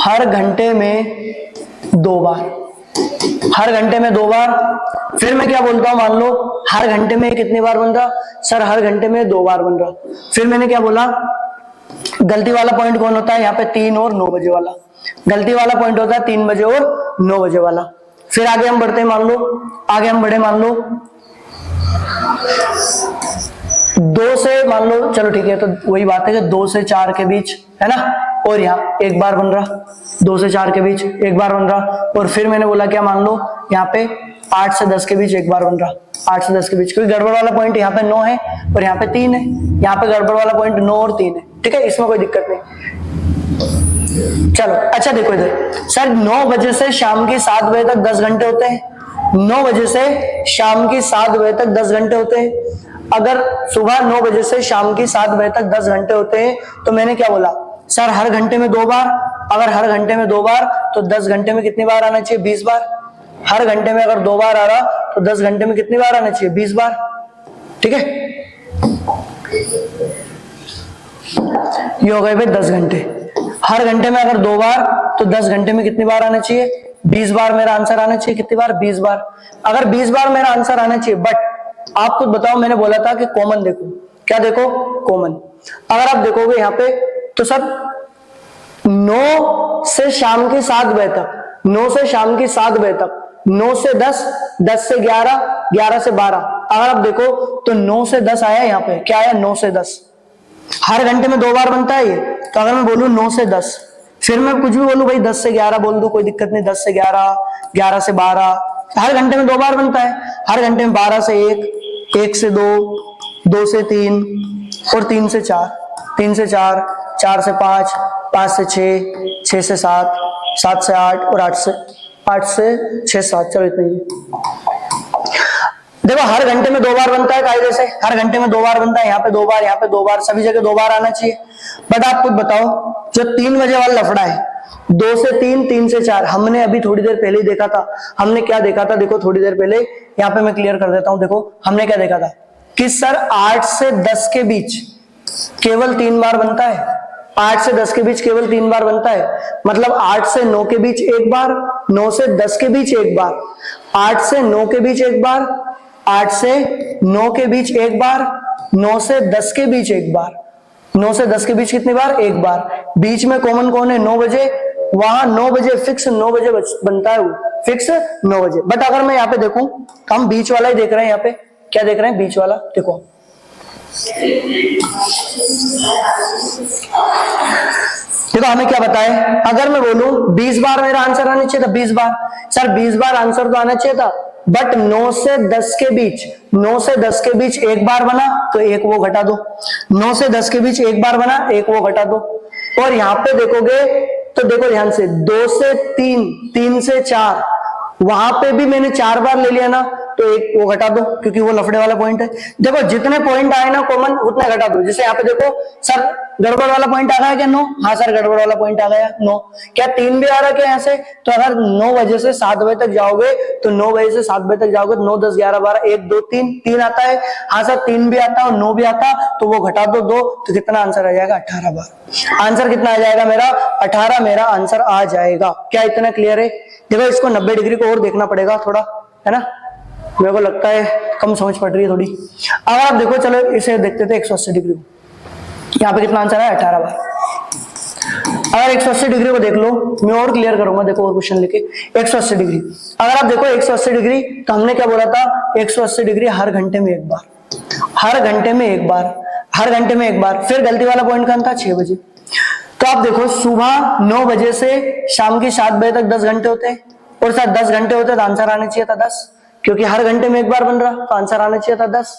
हर घंटे में 2 बार, हर घंटे में 2 बार। फिर मैं क्या बोलता हूं, मान लो हर घंटे में कितनी बार बन रहा, सर हर घंटे में 2 बार बन रहा। फिर मैंने क्या बोला, गलती वाला पॉइंट कौन होता है यहाँ पे, 3 और 9 बजे वाला। गलती वाला पॉइंट होता है 3 बजे और 9 बजे वाला। फिर आगे हम बढ़ते हैं, मान लो आगे हम बढ़े, मान लो 2 से, मान लो चलो ठीक है, तो वही बात है कि 2 से 4 के बीच है ना, और यहाँ 1 बार बन रहा, 2 से 4 के बीच 1 बार बन रहा। और फिर मैंने बोला क्या, मान लो यहाँ पे 8 से 10 के बीच 1 बार बन रहा, 8 से 10 के बीच, क्योंकि गड़बड़ वाला पॉइंट यहाँ पे 9 है और यहाँ पे 3 है, यहाँ पे गड़बड़ वाला पॉइंट 9 और 3 है, ठीक है, इसमें कोई दिक्कत नहीं। चलो अच्छा देखो इधर, सर 9 बजे से शाम की 7 बजे तक 10 घंटे होते हैं। 9 बजे से शाम की 7 बजे तक 10 घंटे होते हैं। अगर सुबह 9 बजे से शाम की 7 बजे तक 10 घंटे होते हैं, तो मैंने क्या बोला, सर हर घंटे में 2 बार। अगर हर घंटे में 2 बार, तो 10 घंटे में कितनी बार आना चाहिए, 20 बार। हर घंटे में अगर 2 बार आ रहा, तो 10 घंटे में कितनी बार आना चाहिए, 20 बार, ठीक है। ये हो गए भाई 10 घंटे। हर घंटे में अगर 2 बार, तो 10 घंटे में कितनी बार आना चाहिए, 20 बार मेरा आंसर आना चाहिए। कितनी बार, 20 बार। अगर 20 बार मेरा आंसर आना चाहिए, बट आप खुद बताओ, मैंने बोला था कि कॉमन देखो, क्या देखो, कॉमन। अगर आप देखोगे यहाँ पे, तो सर 9 से शाम की 7 बजे तक, 9 से शाम की 7 बजे तक, 9 से 10, 10 से 11, 11 से 12, अगर आप देखो तो 9 से 10 आया यहाँ पे, क्या आया, 9 से 10। हर घंटे में 2 बार बनता है ये। तो अगर मैं बोलूं 9 से 10, फिर मैं कुछ भी बोलूं भाई 10 से 11 बोल दूं, कोई दिक्कत नहीं, 10 से 11, 11 से 12, हर घंटे में 2 बार बनता है। हर घंटे में 12 से 1, 1 से 2, 2 से 3 और 3 से 4, 3 से 4, 4 से 5, 5 से 6, 6 से 7, 7 से 8 और 8 से 6, 7, चलो इतना ही। देखो हर घंटे में 2 बार बनता है कायदे से, हर घंटे में 2 बार बनता है। यहाँ पे 2 बार, यहाँ पे 2 बार, सभी जगह 2 बार आना चाहिए। बट आप खुद बताओ, जो 3 बजे वाला लफड़ा है, 2 से 3, 3 से 4, हमने अभी थोड़ी देर पहले ही देखा था। हमने क्या देखा था, देखो थोड़ी देर पहले, यहाँ पे मैं क्लियर कर देता हूँ। देखो हमने क्या देखा था कि सर 8 से 10 के बीच केवल 3 बार बनता है। 8 से 10 के बीच केवल 3 बार बनता है। मतलब 8 से 9 के बीच 1 बार, 9 से 10 के बीच 1 बार, 8 से 9 के बीच 1 बार, 8 से 9 के बीच 1 बार, 9 से 10 के बीच 1 बार, 9 से 10 के बीच कितनी बार, 1 बार। बीच में कॉमन कौन है, 9 बजे, वहां 9 बजे फिक्स 9 बजे बनता है, वो फिक्स 9 बजे। बट अगर मैं यहाँ पे देखूं तो हम बीच वाला ही देख रहे हैं। यहाँ पे क्या देख रहे हैं? बीच वाला। देखो देखो हमें क्या बताए, अगर मैं बोलूं 20 बार मेरा आंसर आना चाहिए था, 20 बार सर 20 बार आंसर तो आना चाहिए था, बट 9 से 10 के बीच, 9 से 10 के बीच एक बार बना तो एक वो घटा दो, 9 से 10 के बीच एक बार बना एक वो घटा दो। और यहां पे देखोगे तो देखो ध्यान से 2 से 3, 3 से 4, वहां पे भी मैंने 4 बार ले लिया ना तो एक वो घटा दो, क्योंकि वो लफड़े वाला पॉइंट है। देखो जितने पॉइंट आए ना कॉमन उतने घटा दो। जैसे यहाँ पे देखो सर गड़बड़ वाला पॉइंट आ गया क्या? 9। हाँ सर गड़बड़ वाला पॉइंट आ गया 9। क्या 3 भी आ रहा है क्या यहाँ से? तो अगर 9 बजे से 7 बजे तक जाओगे तो 9 बजे से 7 बजे तक जाओगे, 9 10 11 12 1 2 3, 3 आता है। हाँ सर 3 भी आता है और 9 भी आता, तो वो घटा दो 2, तो कितना आंसर आ जाएगा? 18 बार। आंसर कितना आ जाएगा मेरा? 18 मेरा आंसर आ जाएगा। क्या इतना क्लियर है? देखो इसको 90 डिग्री को और देखना पड़ेगा थोड़ा, है ना, मेरे को लगता है कम समझ पड़ रही है थोड़ी। अगर आप देखो, चलो इसे देखते थे 180 डिग्री को, यहाँ पे कितना आंसर है? 18 बार। अगर 180 डिग्री को देख लो, मैं और क्लियर करूंगा, देखो और क्वेश्चन लेके। 180 डिग्री, अगर आप देखो 180 डिग्री तो हमने क्या बोला था? 180 डिग्री हर घंटे में एक बार, हर घंटे में एक बार, हर घंटे में एक बार। फिर गलती वाला पॉइंट कौन था? 6 बजे। तो आप देखो सुबह 9 बजे से शाम के 7 बजे तक 10 घंटे होते हैं, और साथ 10 घंटे होते तो आंसर आना चाहिए था 10, क्योंकि हर घंटे में एक बार बन रहा, तो आंसर आना चाहिए था 10।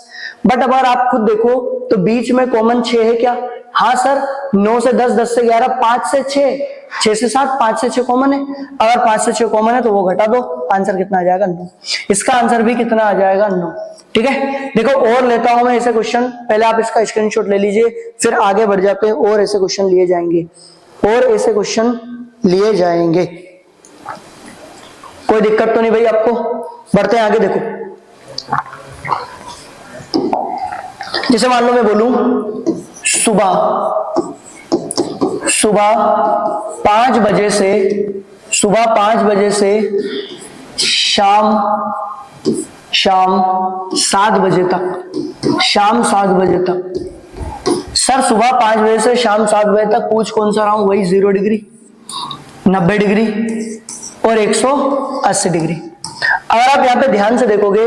बट अगर आप खुद देखो तो बीच में कॉमन 6 है क्या? हाँ सर 9 से 10, 10 से 11, 5 से 6, 6 से 7, 5 से 6 कॉमन है। अगर 5 से 6 कॉमन है तो वो घटा दो, आंसर कितना आ जाएगा? 9। इसका आंसर भी कितना आ जाएगा? 9। ठीक है, देखो और लेता हूं मैं ऐसे क्वेश्चन, पहले आप इसका स्क्रीनशॉट ले लीजिए, फिर आगे बढ़ जाते हैं और ऐसे क्वेश्चन लिए जाएंगे, और ऐसे क्वेश्चन लिए जाएंगे। कोई दिक्कत तो नहीं भाई आपको? बढ़ते हैं आगे। देखो जैसे मान लो मैं बोलूं सुबह 5 बजे से, सुबह 5 बजे से शाम 7 बजे तक, शाम 7 बजे तक। सर सुबह 5 बजे से शाम 7 बजे तक पूछ कौन सा रहा हूं? वही 0 डिग्री, 90 डिग्री और 180 डिग्री। अगर आप यहाँ पे ध्यान से देखोगे,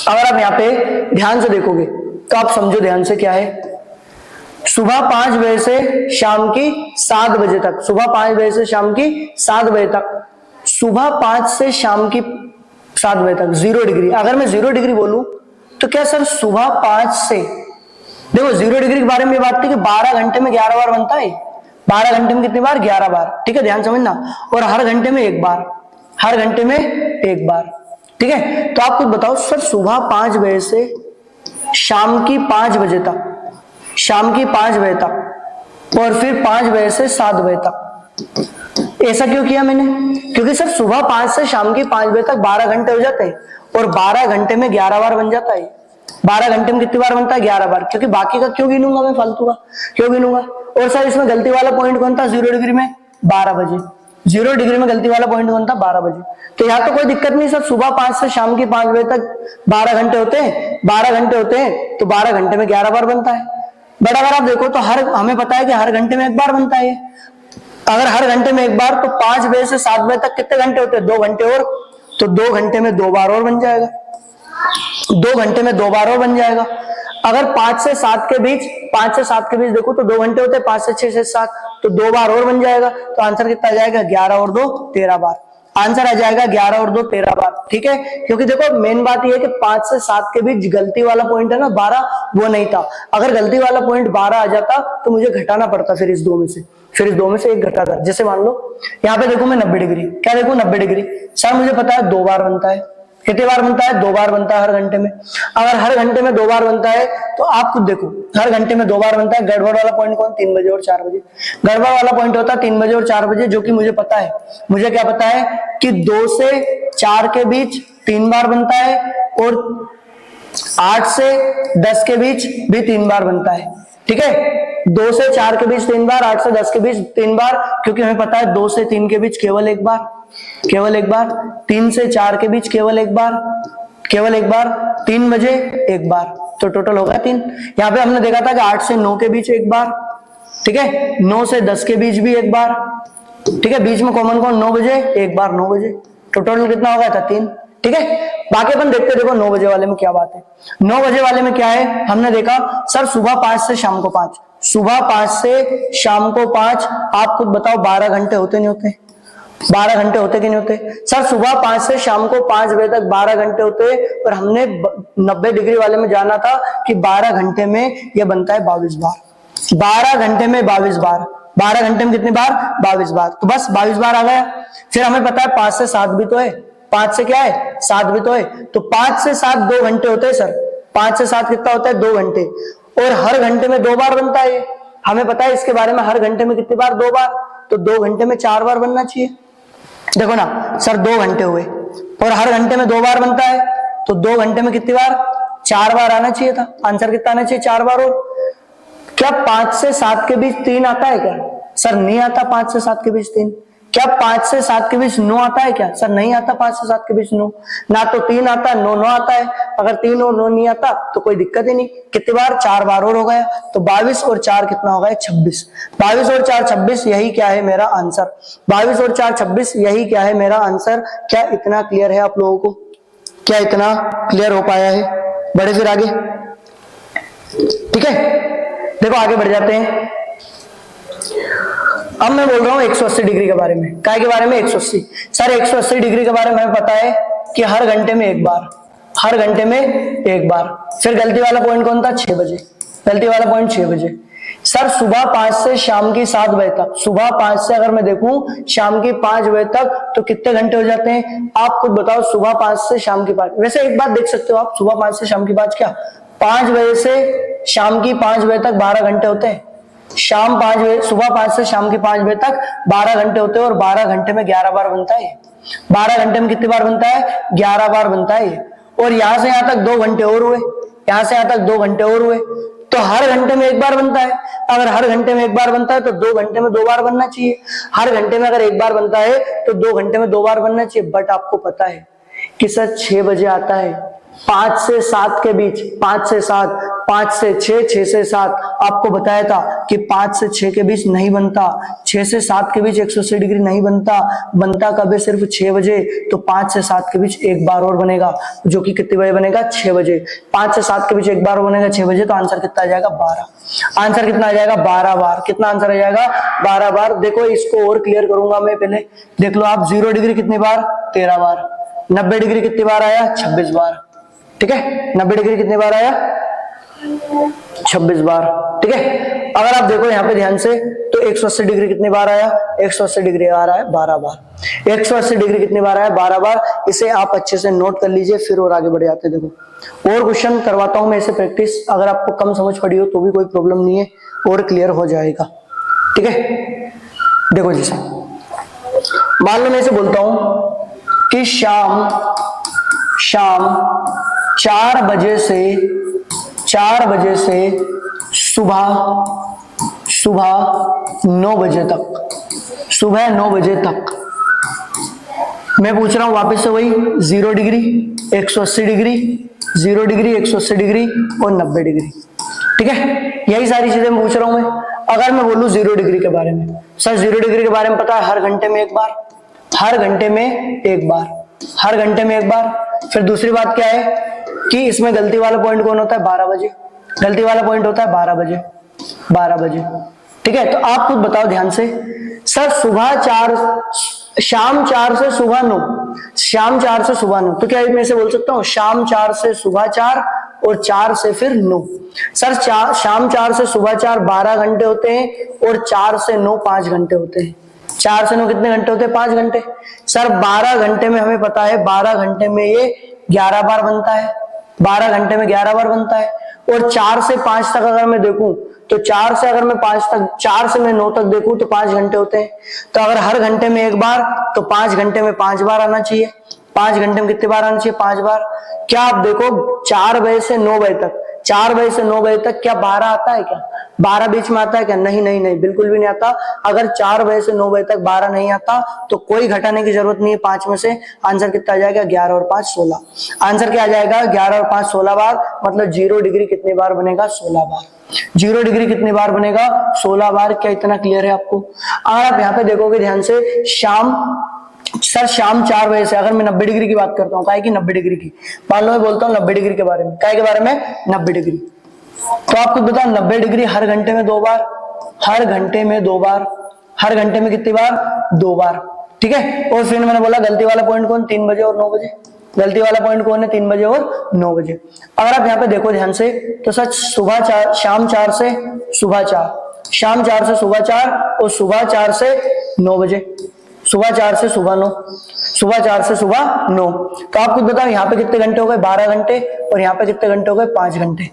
अगर आप यहाँ पे ध्यान से देखोगे तो आप समझो ध्यान से क्या है। सुबह 5 बजे से शाम की 7 बजे तक, सुबह 5 बजे से शाम की 7 बजे तक, सुबह 5 से शाम की 7 बजे तक 0 डिग्री। अगर मैं 0 डिग्री बोलूं तो क्या सर सुबह 5 से, देखो 0 डिग्री के बारे में बात थी कि 12 घंटे में 11 बार बनता है। 12 घंटे में कितनी बार? 11 बार। ठीक है, ध्यान समझना। और हर घंटे में एक बार, हर घंटे में एक बार। ठीक है, तो आप कुछ बताओ सर सुबह 5 बजे से शाम की 5 बजे तक, शाम की 5 बजे तक, और फिर 5 बजे से 7 बजे तक, ऐसा क्यों किया मैंने? क्योंकि सर सुबह 5 से शाम की 5 बजे तक 12 घंटे हो जाते हैं, और 12 घंटे में 11 बार बन जाता है। 12 घंटे में कितनी बार बनता है? 11 बार। क्योंकि बाकी का क्यों गिनूंगा मैं? फालतू का क्यों गिनूंगा? और सर इसमें गलती वाला पॉइंट कौन था 0 डिग्री में? 12 बजे। 0 डिग्री में गलती वाला पॉइंट कौन था? 12 बजे। तो यहाँ तो कोई दिक्कत नहीं सर, सुबह 5 से शाम की 5 बजे तक 12 घंटे होते हैं, 12 घंटे होते हैं, तो 12 घंटे में 11 बार बनता है। बट अगर आप देखो तो हर, हमें पता है कि हर घंटे में एक बार बनता है। अगर हर घंटे में एक बार, तो 5 बजे से 7 बजे तक कितने घंटे होते हैं? 2 घंटे और, तो 2 घंटे में 2 बार और बन जाएगा, 2 घंटे में 2 बार और बन जाएगा। अगर 5 से 7 के बीच, 5 से 7 के बीच देखो तो 2 घंटे होते हैं, 5 से 6 से 7, तो 2 बार और बन जाएगा। तो आंसर कितना आ जाएगा? 11 और 2 13 बार। आंसर आ जाएगा 11 और 2 13 बार। ठीक है, क्योंकि देखो मेन बात यह है कि 5 से 7 के बीच गलती वाला पॉइंट है ना 12, वो नहीं था। अगर गलती वाला पॉइंट 12 आ जाता तो मुझे घटाना पड़ता फिर इस 2 में से, फिर इस 2 में से एक घटाता। जैसे मान लो यहाँ पे देखो मैं 90 डिग्री, क्या देखो 90 डिग्री, सर मुझे पता है 2 बार बनता है। कितनी बार बनता है? 2 बार बनता है हर घंटे में। अगर हर घंटे में 2 बार बनता है तो आप खुद देखो, हर घंटे में 2 बार बनता है। गड़बड़ वाला पॉइंट कौन? 3 बजे और 4 बजे। गड़बड़ वाला पॉइंट होता है 3 बजे और 4 बजे, जो कि मुझे पता है। मुझे क्या पता है कि 2 से 4 के बीच 3 बार बनता है, और 8 से 10 के बीच भी 3 बार बनता है। ठीक है, 2 से 4 के बीच 3 बार, 8 से 10 के बीच 3 बार, क्योंकि हमें पता है 2 से 3 के बीच केवल एक बार, केवल एक बार। 3 से 4 के बीच केवल एक बार, केवल एक बार। 3 बजे एक बार, तो टोटल होगा 3। यहाँ पे हमने देखा था कि 8 से 9 के बीच एक बार, ठीक है, 9 से 10 के बीच भी एक बार, ठीक है, बीच में कॉमन कौन, 9 बजे, एक बार 9 बजे, तो टोटल कितना हो गया था 3। ठीक है, बाकी अपन देखते देखो 9 बजे वाले में क्या बात है। 9 बजे वाले में क्या है, हमने देखा सर सुबह 5 से शाम को 5, सुबह 5 से शाम को 5, आप खुद बताओ 12 घंटे होते नहीं होते, 12 घंटे होते कि नहीं होते सर, सुबह 5 से शाम को 5 बजे तक 12 घंटे होते, और हमने 90 डिग्री वाले में जाना था कि 12 घंटे में यह बनता है 22 बार, 12 घंटे में 22 बार, 12 घंटे में कितनी बार, 22 बार, तो बस 22 बार आ गया। फिर हमें पता है 5 से 7 भी तो है, 5 से क्या है, 7 भी तो है, तो 5 से 7 2 घंटे होते हैं सर, 5 से 7 कितना होता है, 2 घंटे, और हर घंटे में 2 बार बनता है, हमें पता है इसके बारे में, हर घंटे में कितनी बार, 2 बार, तो 2 घंटे में 4 बार बनना चाहिए। देखो ना सर 2 घंटे हुए और हर घंटे में 2 बार बनता है, तो 2 घंटे में कितनी बार, 4 बार आना चाहिए था, आंसर कितना आना चाहिए, 4 बार। और क्या 5 से 7 के बीच 3 आता है क्या, सर नहीं आता 5 से 7 के बीच 3। क्या 5 से 7 के बीच 9 आता है क्या, सर नहीं आता 5 से 7 के बीच 9, ना तो 3 आता है, 9 आता है, अगर 3 और 9 नहीं आता तो कोई दिक्कत ही नहीं, कितनी बार, 4 बार और हो गया, तो 22 और 4 कितना हो गया, 26, 22 और 4 26, यही क्या है मेरा आंसर, 22 और 4 26, यही क्या है मेरा आंसर। क्या इतना क्लियर है आप लोगों को, क्या इतना क्लियर हो पाया है, बढ़े फिर आगे, ठीक है, देखो आगे बढ़ जाते हैं। अब मैं बोल रहा हूं 180 डिग्री के बारे में, काय के बारे में, 180, सर 180 डिग्री के बारे में हमें पता है कि हर घंटे में एक बार, हर घंटे में एक बार। फिर गलती वाला पॉइंट कौन था, 6 बजे, गलती वाला पॉइंट 6 बजे। सर सुबह 5 से शाम की 7 बजे तक, सुबह 5 से अगर मैं देखूं शाम की 5 बजे तक, तो कितने घंटे हो जाते हैं, आप खुद बताओ, सुबह 5 से शाम की 5, वैसे एक बात देख सकते हो आप, सुबह 5 से शाम की 5 क्या, 5 बजे से शाम की 5 बजे तक 12 घंटे होते हैं, शाम 5 बजे, सुबह 5 से शाम की 5 बजे तक 12 घंटे होते हैं, और 12 घंटे में 11 बार बनता है, 12 घंटे में कितनी बार बनता है, 11 बार बनता है। और यहां से यहां तक 2 घंटे और हुए, यहां से यहां तक 2 घंटे और हुए, तो हर घंटे में एक बार बनता है, अगर हर घंटे में एक बार बनता है तो 2 घंटे में 2 बार बनना चाहिए, हर घंटे में अगर एक बार बनता है तो 2 घंटे में 2 बार बनना चाहिए। बट आपको पता है कि सर 6 बजे आता है, 5 से 7 के बीच, 5 से 7, 5 से 6, 6 से 7, आपको बताया था कि 5 से 6 के बीच नहीं बनता, 6 से 7 के बीच 180 डिग्री नहीं बनता, बनता कब है, सिर्फ 6 बजे, तो 5 से 7 के बीच एक बार और बनेगा, जो कि कितने बजे बनेगा, 6 बजे, 5 से 7 के बीच एक बार और बनेगा 6 बजे, तो आंसर कितना आ जाएगा, 12, आंसर कितना आ जाएगा, 12 बार, कितना आंसर आ जाएगा, 12 बार। देखो इसको और क्लियर करूंगा मैं, पहले देख लो आप, 0 डिग्री कितनी बार, 13 बार, 90 डिग्री कितनी बार आया, 26 बार, ठीक है, 90 डिग्री कितनी बार आया, 26 बार, ठीक है। अगर आप देखो यहाँ पे ध्यान से, तो 180 डिग्री कितनी बार आया, 180 डिग्री आ रहा है 12 बार, 180 डिग्री कितनी बार आया, 12 बार। इसे आप अच्छे से नोट कर लीजिए, फिर और आगे बढ़ जाते। देखो और क्वेश्चन करवाता हूं मैं इसे प्रैक्टिस, अगर आपको कम समझ पड़ी हो तो भी कोई प्रॉब्लम नहीं है, और क्लियर हो जाएगा, ठीक है। देखो जैसे मान लो मैं इसे बोलता हूं कि शाम 4 बजे से सुबह 9 बजे तक, सुबह 9 बजे तक मैं पूछ रहा हूं वापस से वही 0 डिग्री, 180 डिग्री, 0 डिग्री, 180 डिग्री और 90 डिग्री, ठीक है, यही सारी चीजें मैं पूछ रहा हूं मैं। अगर मैं बोलूं 0 डिग्री के बारे में, सर 0 डिग्री के बारे में पता है, हर घंटे में एक बार, हर घंटे में एक बार, हर घंटे में एक बार। फिर दूसरी बात क्या है कि इसमें गलती वाला पॉइंट कौन होता है, 12 बजे, गलती वाला पॉइंट होता है 12 बजे, 12 बजे, ठीक है। तो आप खुद बताओ ध्यान से, सर शाम 4 से सुबह 9, शाम 4 से सुबह 9, तो क्या मैं इसे बोल सकता हूँ शाम 4 से सुबह 4 और 4 से फिर 9। सर शाम 4 से सुबह 4 12 घंटे होते हैं, और 4 से 9 5 घंटे होते हैं, 4 से 9 कितने घंटे होते हैं, 5 घंटे। सर 12 घंटे में हमें पता है, 12 घंटे में ये 11 बार बनता है, 12 घंटे में 11 बार बनता है। और 4 से 5 तक अगर मैं देखूं, तो 4 से अगर मैं 5 तक, 4 से मैं 9 तक देखूं तो 5 घंटे होते हैं। तो अगर हर घंटे में एक बार, तो 5 घंटे में 5 बार आना चाहिए, 5 घंटे में कितने बार आना चाहिए, 5 बार। क्या आप देखो 4 बजे से 9 बजे तक, 4 बजे से 9 बजे तक क्या 12 आता है क्या? 12 बीच में आता है क्या? नहीं नहीं नहीं, बिल्कुल भी नहीं आता। अगर 4 बजे से 9 बजे तक 12 नहीं आता तो कोई घटाने की जरूरत नहीं है 5 में से। आंसर कितना आ जाएगा? 11 और 5 16। आंसर क्या आ जाएगा? 11 और 5 16 बार, मतलब 0 डिग्री कितनी बार बनेगा? 16 बार। 0 डिग्री कितनी बार बनेगा? 16 बार। क्या इतना क्लियर है आपको? अगर आप यहाँ पे देखोगे ध्यान से, शाम 4 बजे से, अगर मैं 90 डिग्री की बात करता हूँ, काहे की 90 डिग्री की, मान लो मैं बोलता हूँ 90 डिग्री के बारे में, काहे के बारे में? 90 डिग्री। तो आपको बताओ 90 डिग्री हर घंटे में 2 बार, हर घंटे में 2 बार, हर घंटे में कितनी बार? 2 बार। ठीक है। और फिर मैंने बोला गलती वाला पॉइंट कौन? 3 बजे और 9 बजे। गलती वाला पॉइंट कौन है? 3 बजे और 9 बजे। अगर आप यहाँ पे देखो ध्यान से, तो सच शाम 4 से सुबह 4, शाम 4 से सुबह 4 और सुबह 4 से 9 बजे, सुबह 4 से सुबह 9, सुबह 4 से सुबह 9। तो आप कुछ बताओ यहाँ पे कितने घंटे हो गए? 12 घंटे। और यहाँ पे कितने घंटे हो गए? 5 घंटे।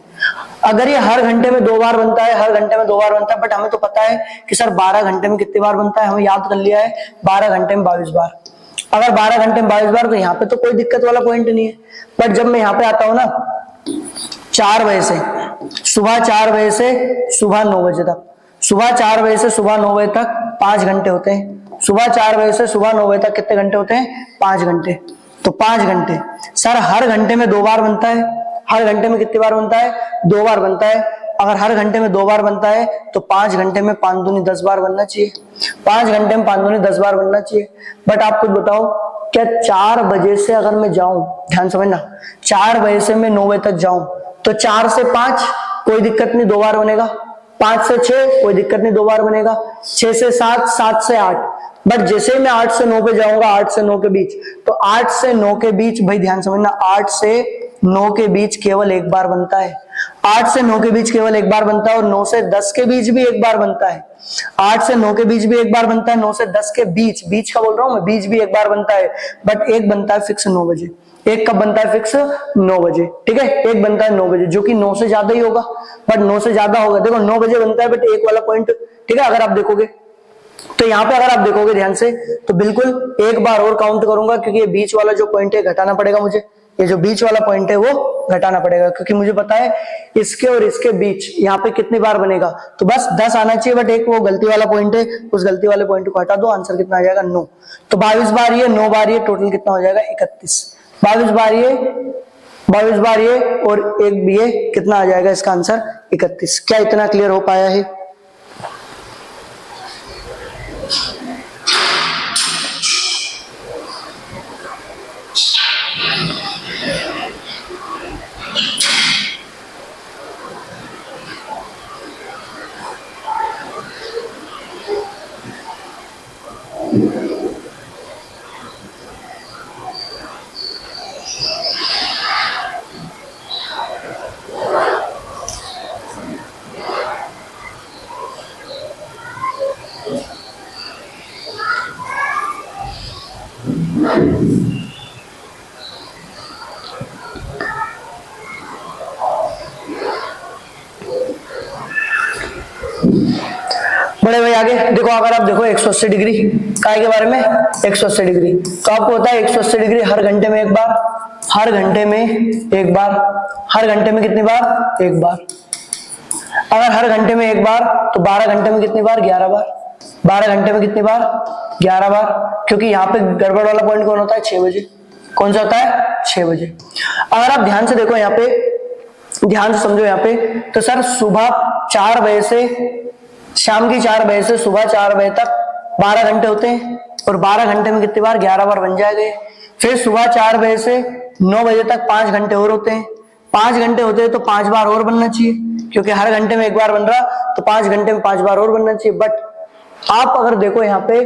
अगर ये हर घंटे में 2 बार बनता है, हर घंटे में 2 बार बनता है, बट हमें तो पता है कि सर 12 घंटे में कितनी बार बनता है, हमें याद कर लिया है 12 घंटे में 22 बार। अगर 12 घंटे में 22 बार, तो यहाँ पे तो कोई दिक्कत वाला पॉइंट नहीं है। बट जब मैं यहाँ पे आता हूँ ना 4 बजे से, सुबह 4 बजे से सुबह 9 बजे तक, सुबह 4 बजे से सुबह 9 बजे तक 5 घंटे होते हैं। सुबह 4 बजे से सुबह 9 बजे तक कितने घंटे होते हैं? 5 घंटे। तो 5 घंटे सर हर घंटे में 2 बार बनता है। हर घंटे में कितनी बार बनता है? 2 बार बनता है। अगर हर घंटे में 2 बार बनता है तो 5 घंटे में 5 दूनी 10 बार बनना चाहिए। 5 घंटे में 5 दूनी 10 बार बनना चाहिए। बट आप खुद बताओ, क्या 4 बजे से अगर मैं जाऊं, ध्यान समझना, 4 बजे से मैं 9 बजे तक जाऊं तो 4 से 5 कोई दिक्कत नहीं, 2 बार बनेगा। 5 से 6 कोई दिक्कत नहीं, 2 बार बनेगा। 6 से 7, 7 से 8। बट जैसे मैं 8 से 9 पे जाऊंगा, 8 से 9 के बीच, तो 8 से 9 के बीच, भाई ध्यान समझना, 8 से 9 के बीच केवल 1 बार बनता है। 8 से 9 के बीच केवल 1 बार बनता है। और 9 से 10 के बीच भी 1 बार बनता है। 8 से 9 के बीच भी 1 बार बनता है। 9 से 10 के बीच, बीच का बोल रहा हूं मैं, बीच भी 1 बार बनता है। बट एक बनता है फिक्स 9 बजे। एक कब बनता है? फिक्स 9 बजे। ठीक है, एक बनता है 9 बजे, जो कि 9 से ज्यादा ही होगा। बट 9 से ज्यादा होगा, देखो 9 बजे बनता है, बट एक वाला पॉइंट, ठीक है, अगर आप देखोगे तो यहाँ पे, अगर आप देखोगे ध्यान से, तो बिल्कुल एक बार और काउंट करूंगा, क्योंकि ये बीच वाला जो पॉइंट है घटाना पड़ेगा मुझे। ये जो बीच वाला पॉइंट है वो घटाना पड़ेगा, क्योंकि मुझे पता है इसके और इसके बीच यहाँ पे कितनी बार बनेगा। तो बस 10 आना चाहिए, बट एक वो गलती वाला पॉइंट है, उस गलती वाले पॉइंट को हटा दो। आंसर कितना आ जाएगा? 9। तो 22 बार ये, 9 बार ये, टोटल कितना हो जाएगा? 31। 22 बार ये, 22 बार ये और एक भी ये, कितना आ जाएगा इसका आंसर? 31। क्या इतना क्लियर हो पाया है? बड़े भाई आगे देखो, अगर आप देखो 180 डिग्री काय के बारे में, 180 डिग्री, तो आपको होता है 180 डिग्री हर घंटे में 1 बार, हर घंटे में 1 बार, हर घंटे में कितनी बार? 1 बार। अगर हर घंटे में 1 बार, तो 12 घंटे में कितनी बार? 11 बार। 12 घंटे में कितनी बार? 11 बार। क्योंकि यहाँ पे गड़बड़ वाला पॉइंट कौन होता है? 6 बजे। कौन सा होता है? 6 बजे। अगर आप ध्यान से देखो यहाँ पे, ध्यान से समझो यहाँ पे, तो सर सुबह 4 बजे से शाम की 4 बजे से सुबह 4 बजे तक 12 घंटे होते हैं। और 12 घंटे में कितनी बार? 11 बार बन जाएंगे। फिर सुबह 4 बजे से 9 बजे तक 5 घंटे और होते हैं। 5 घंटे होते हैं तो 5 बार और बनना चाहिए, क्योंकि हर घंटे में 1 बार बन रहा, तो 5 घंटे में 5 बार और बनना चाहिए। बट आप अगर देखो यहाँ पे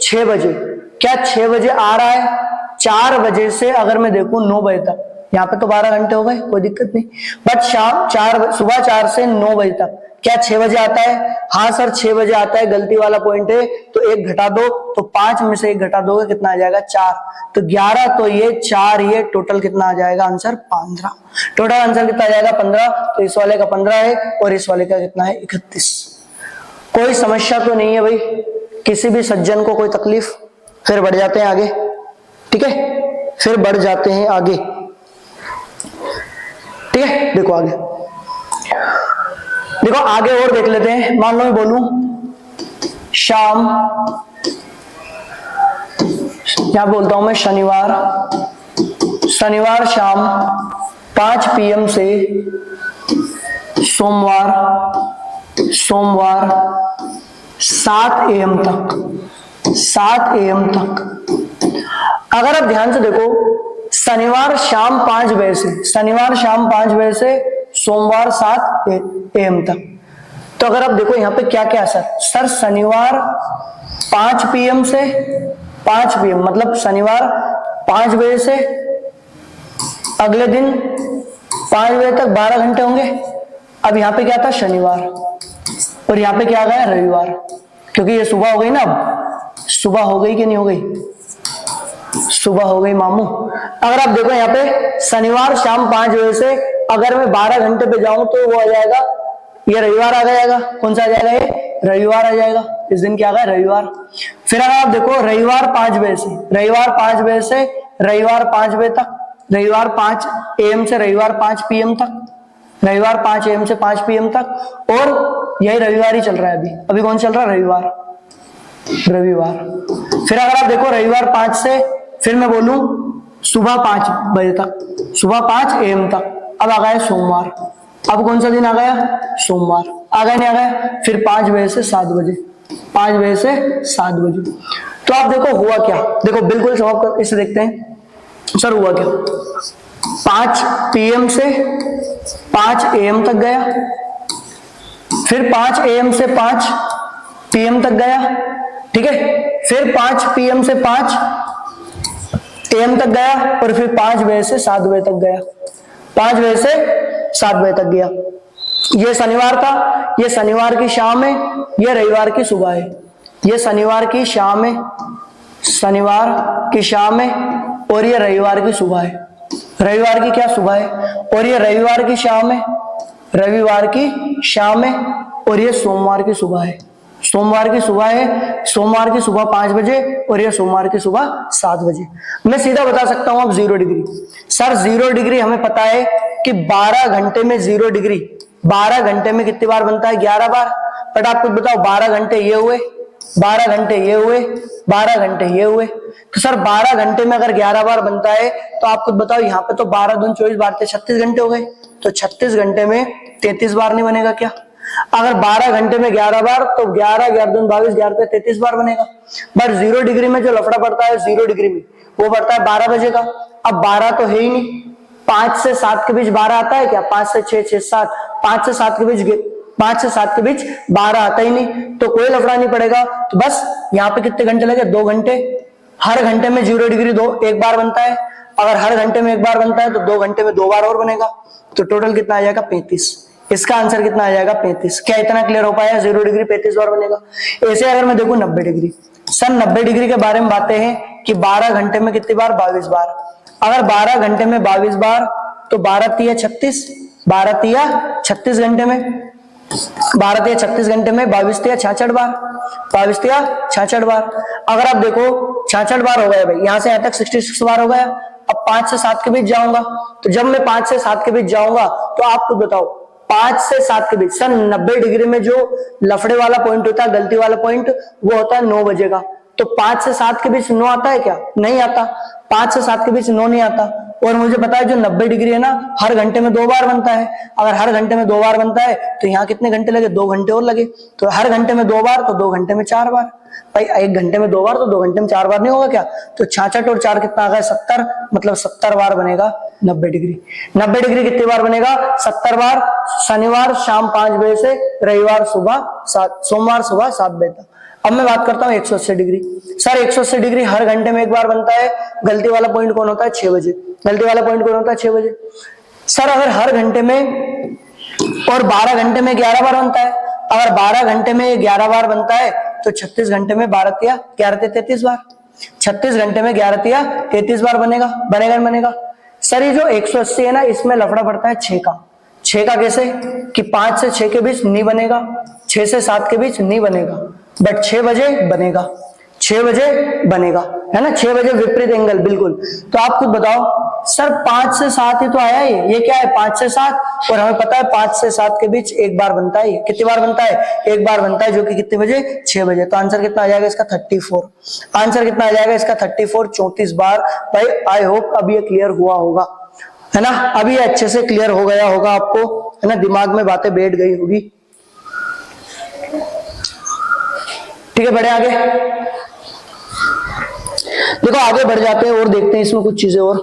6 बजे, क्या 6 बजे आ रहा है? 4 बजे से अगर मैं देखूं 9 बजे तक, यहाँ पे तो 12 घंटे हो गए, कोई दिक्कत नहीं। बट सुबह 4 से 9 बजे तक क्या 6 बजे आता है? हाँ सर 6 बजे आता है, गलती वाला पॉइंट है, तो 1 घटा दो, तो 5 में से 1 घटा दोगे, कितना आ जाएगा? 4। तो 11 तो ये, 4 ये, टोटल कितना आ जाएगा? आंसर 15। टोटल आंसर कितना आ जाएगा? 15। तो इस वाले का 15 है और इस वाले का कितना है? 31। कोई समस्या तो नहीं है भाई, किसी भी सज्जन को कोई तकलीफ? फिर बढ़ जाते हैं आगे, ठीक है, फिर बढ़ जाते हैं आगे, ठीक है। देखो आगे, देखो आगे और देख लेते हैं। मान लो मैं बोलूं शाम, क्या बोलता हूं मैं, शनिवार, शनिवार शाम 5 PM से सोमवार 7 AM तक, 7 AM तक। अगर आप ध्यान से देखो, शनिवार शाम 5 बजे से, शनिवार शाम 5 बजे से सोमवार 7 AM तक। तो अगर आप देखो यहाँ पे क्या क्या सर शनिवार 5 PM से 5 PM, मतलब शनिवार 5 बजे से अगले दिन 5 बजे तक 12 घंटे होंगे। अब यहाँ पे क्या था, शनिवार, और यहाँ पे क्या आ गया, रविवार, क्योंकि ये सुबह हो गई ना। अब सुबह हो गई कि नहीं हो गई, सुबह हो गई मामू। अगर आप देखो यहाँ पे शनिवार शाम 5 बजे से अगर मैं 12 घंटे पे जाऊं तो वो आ जाएगा, ये रविवार आ जाएगा। कौन सा आ जाएगा, ये रविवार आ जाएगा। इस दिन क्या आ गया, रविवार। फिर अगर आप देखो रविवार 5 बजे से, रविवार 5 बजे से रविवार 5 बजे तक, रविवार 5 AM से रविवार 5 PM तक, रविवार 5 AM से 5 PM तक, और यही रविवार ही चल रहा है अभी। अभी कौन चल रहा है, रविवार, रविवार। फिर अगर आप देखो रविवार 5 से, फिर मैं बोलूं सुबह 5 बजे तक, सुबह 5 AM तक। अब आ गया सोमवार। अब कौन सा दिन आ गया, सोमवार आ गया, नहीं आ गया। फिर 5 बजे से 7 बजे, 5 बजे से 7 बजे। तो आप देखो हुआ क्या, देखो बिल्कुल जवाब कर, इसे देखते हैं सर हुआ क्या। 5 PM से 5 AM तक गया, फिर 5 AM से 5 PM तक गया, ठीक है। फिर 5 PM से 5 AM तक गया, और फिर 5 बजे से 7 बजे तक गया, 5 बजे से 7 बजे तक गया। ये शनिवार था, ये शनिवार की शाम है, ये रविवार की सुबह है। ये शनिवार की शाम है, शनिवार की शाम है, और ये रविवार की सुबह है, रविवार की क्या सुबह है, और ये रविवार की शाम है, रविवार की शाम है, और ये सोमवार की सुबह है, सोमवार की सुबह है, सोमवार की सुबह 5 बजे, और ये सोमवार की सुबह 7 बजे। मैं सीधा बता सकता हूं अब 0 डिग्री। सर 0 डिग्री हमें पता है कि 12 घंटे में 0 डिग्री, 12 घंटे में कितनी बार बनता है, 11 बार। बट आप कुछ बताओ, 12 घंटे ये हुए, 12 घंटे ये हुए, 12 घंटे ये हुए। तो सर 12 घंटे में अगर 11 बार बनता है, तो आप कुछ बताओ, यहाँ पे तो 12 दूनी 24 बार, 36 घंटे हो गए। तो 36 घंटे में 33 बार नहीं बनेगा क्या? अगर 12 घंटे में 11 बार, तो 11 11 दूनी 22, 11 पे 33 बार बनेगा। बट 0 डिग्री में जो लफड़ा पड़ता है 0 डिग्री में, वो पड़ता है 12 बजे का। अब 12 तो है ही नहीं, 5 से 7 के बीच 12 आता है क्या? 5 से 6, 6 से 7, 5 से 7 के बीच 5 से 7 के बीच 12 आता ही नहीं, तो कोई लफड़ा नहीं पड़ेगा। तो बस यहाँ पे कितने घंटे लगे? 2 घंटे। हर घंटे में 0 डिग्री एक बार बनता है। अगर हर घंटे में एक बार बनता है, तो 2 घंटे में 2 बार और बनेगा। तो टोटल कितना आ जाएगा? 35। इसका आंसर कितना आ जाएगा? 35। क्या इतना क्लियर हो पाया? 0 डिग्री 35 बार बनेगा। ऐसे अगर मैं देखूं 90 डिग्री, सर 90 डिग्री के बारे में बातें हैं कि 12 घंटे में कितनी बार? 22 बार। अगर 12 घंटे में 22 बार, तो 12 तिया 36, 12 तिया 36 घंटे में, 12 तिया 36 घंटे में 22 तिया 66 बार, 22 तिया 66 बार। अगर आप देखो 66 बार हो गया भाई, यहां से यहां तक 66 बार हो गया। अब 5 से 7 के बीच जाऊंगा, तो जब मैं 5 से 7 के बीच जाऊंगा, तो आप खुद बताओ 5 से 7 के बीच, सर 90 डिग्री में जो लफड़े वाला पॉइंट होता है, गलती वाला पॉइंट, वो होता है 9 बजे का। तो 5 से 7 के बीच 9 आता है क्या? नहीं आता। 5 से 7 के बीच 9 नहीं आता। और मुझे पता है जो 90 डिग्री है ना, हर घंटे में 2 बार बनता है। अगर हर घंटे में 2 बार बनता है, तो यहाँ कितने घंटे लगे? 2 घंटे और लगे। तो हर घंटे में 2 बार, तो 2 घंटे में 4 बार। भाई 1 घंटे में 2 बार, तो 2 घंटे में 4 बार नहीं होगा क्या? तो 66 और 4 कितना आ गया? 70। मतलब 70 बार बनेगा 90 डिग्री। 90 डिग्री कितनी बार बनेगा? 70 बार। शनिवार शाम 5 बजे से रविवार सुबह 7, सोमवार सुबह 7 बजे तक। अब मैं बात करता हूँ 180 डिग्री। सर 180 डिग्री हर घंटे में 1 बार बनता है। गलती वाला पॉइंट कौन होता है? 6 बजे। गलती वाला पॉइंट कौन होता है? 6 बजे। सर अगर हर घंटे में और 12 घंटे में 11 बार बनता है, अगर 12 घंटे में 11 बार बनता है, तो 36 घंटे में 12 तिया 11 तिया 33 बार। 36 घंटे में 11 तिया 33 बार बनेगा। बनेगा नहीं बनेगा? सर ये जो 180 है ना, इसमें लफड़ा पड़ता है 6 का। 6 का कैसे? कि 5 से 6 के बीच नहीं बनेगा, 6 से 7 के बीच नहीं बनेगा, बट 6 बजे बनेगा। 6 बजे बनेगा, है ना, 6 बजे विपरीत एंगल, बिल्कुल। तो आप खुद बताओ सर 5 से 7 ही तो आया ये क्या है 5 से 7, और हमें पता है 5 से 7 के बीच एक बार बनता है, कितनी बार बनता है, एक बार बनता है, जो कि कितने बजे, 6 बजे। तो आंसर कितना आ जाएगा इसका 34, आंसर कितना आ जाएगा इसका 34, 34 बार। भाई आई होप अब ये क्लियर हुआ होगा, है ना, अभी अच्छे से क्लियर हो गया होगा आपको, है ना, दिमाग में बातें बैठ गई होगी। ठीक है, बढ़े आगे, देखो आगे बढ़ जाते हैं और देखते हैं इसमें कुछ चीजें और,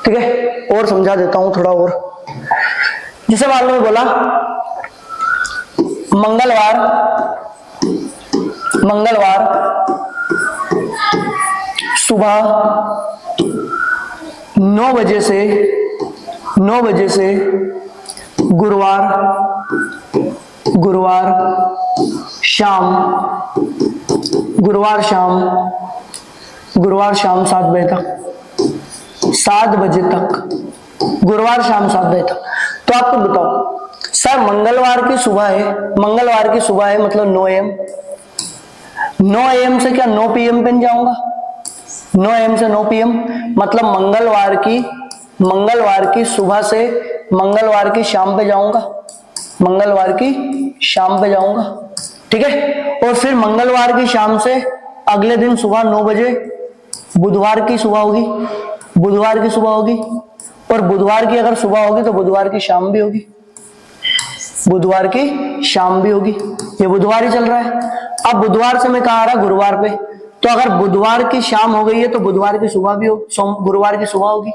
ठीक है, और समझा देता हूं थोड़ा और। जैसे मान लो मैं बोला मंगलवार, मंगलवार सुबह 9 बजे से, 9 बजे से गुरुवार, गुरुवार शाम, गुरुवार शाम, गुरुवार शाम 7 बजे तक, 7 बजे तक, गुरुवार शाम 7 बजे तक। तो आपको बताओ सर मंगलवार की सुबह है, मंगलवार की सुबह है मतलब 9 AM, 9 AM से क्या 9 PM पे जाऊंगा, 9 AM से 9 PM मतलब मंगलवार की सुबह से मंगलवार की शाम पे जाऊंगा, मंगलवार की शाम पे जाऊंगा, ठीक है। और फिर मंगलवार की शाम से अगले दिन सुबह 9 बजे बुधवार की सुबह होगी, बुधवार की सुबह होगी, और बुधवार की अगर सुबह होगी तो बुधवार की शाम भी होगी, बुधवार की शाम भी होगी, ये बुधवार ही चल रहा है। अब बुधवार से मैं कहाँ आ रहा, गुरुवार पे, तो अगर बुधवार की शाम हो गई है तो बुधवार की सुबह भी होगी, गुरुवार की सुबह होगी,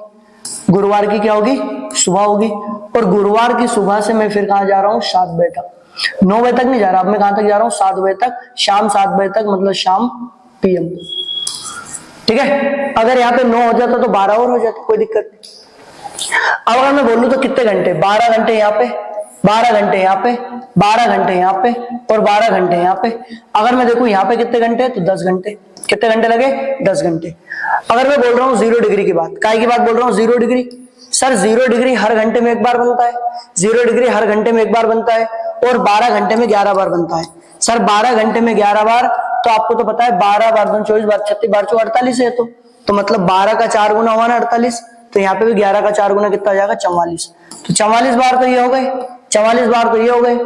गुरुवार की क्या होगी, सुबह होगी। और गुरुवार की सुबह से मैं फिर कहाँ जा रहा हूँ, 7 बजे तक, 9 बजे तक नहीं जा रहा, अब मैं कहां तक जा रहा हूं, 7 बजे तक, शाम 7 बजे तक मतलब शाम PM, ठीक है। अगर यहाँ पे 9 हो जाता तो 12 और हो जाता, कोई दिक्कत नहीं। अब अगर मैं बोलूं तो कितने घंटे, 12 घंटे यहाँ पे, 12 घंटे यहाँ पे, 12 घंटे यहाँ पे, और 12 घंटे यहाँ पे। अगर मैं देखूं यहाँ पे कितने घंटे तो 10 घंटे, कितने घंटे लगे, 10 घंटे। अगर मैं बोल रहा हूँ 0 डिग्री की बात, काय की बात बोल रहा हूँ, 0 डिग्री, सर 0 डिग्री हर घंटे में एक बार बनता है, 0 डिग्री हर घंटे में एक बार बनता है, और 12 घंटे में 11 बार बनता है। सर 12 घंटे में 11 बार, तो आपको तो पता है 12 बार 24 बार 36 बार 48 है, तो मतलब 12 का 4 गुना हुआ ना 48, तो यहाँ पे भी 11 का 4 गुना कितना आ जाएगा, 44। तो 44 बार तो ये हो गए, 44 बार तो ये हो गए।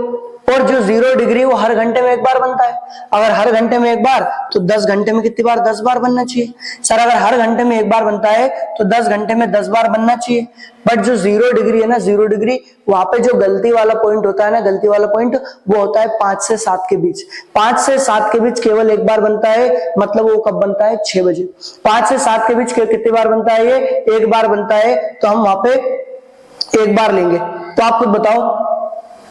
और जो 0 डिग्री वो हर घंटे में एक बार बनता है, अगर हर घंटे में एक बार तो 10 घंटे में कितनी बार, 10 बार बनना चाहिए। सर अगर हर घंटे में एक बार बनता है तो 10 घंटे में 10 बार बनना चाहिए। बट जो 0 डिग्री है ना, 0 डिग्री, वहां पे जो गलती वाला पॉइंट होता है ना, गलती वाला पॉइंट वो होता है 5 से 7 के बीच, 5 से 7 के बीच केवल एक बार बनता है, मतलब वो कब बनता है, 6 बजे। 5 से 7 के बीच कितनी बार बनता है, ये एक बार बनता है, तो हम वहां पे एक बार लेंगे। तो आप खुद बताओ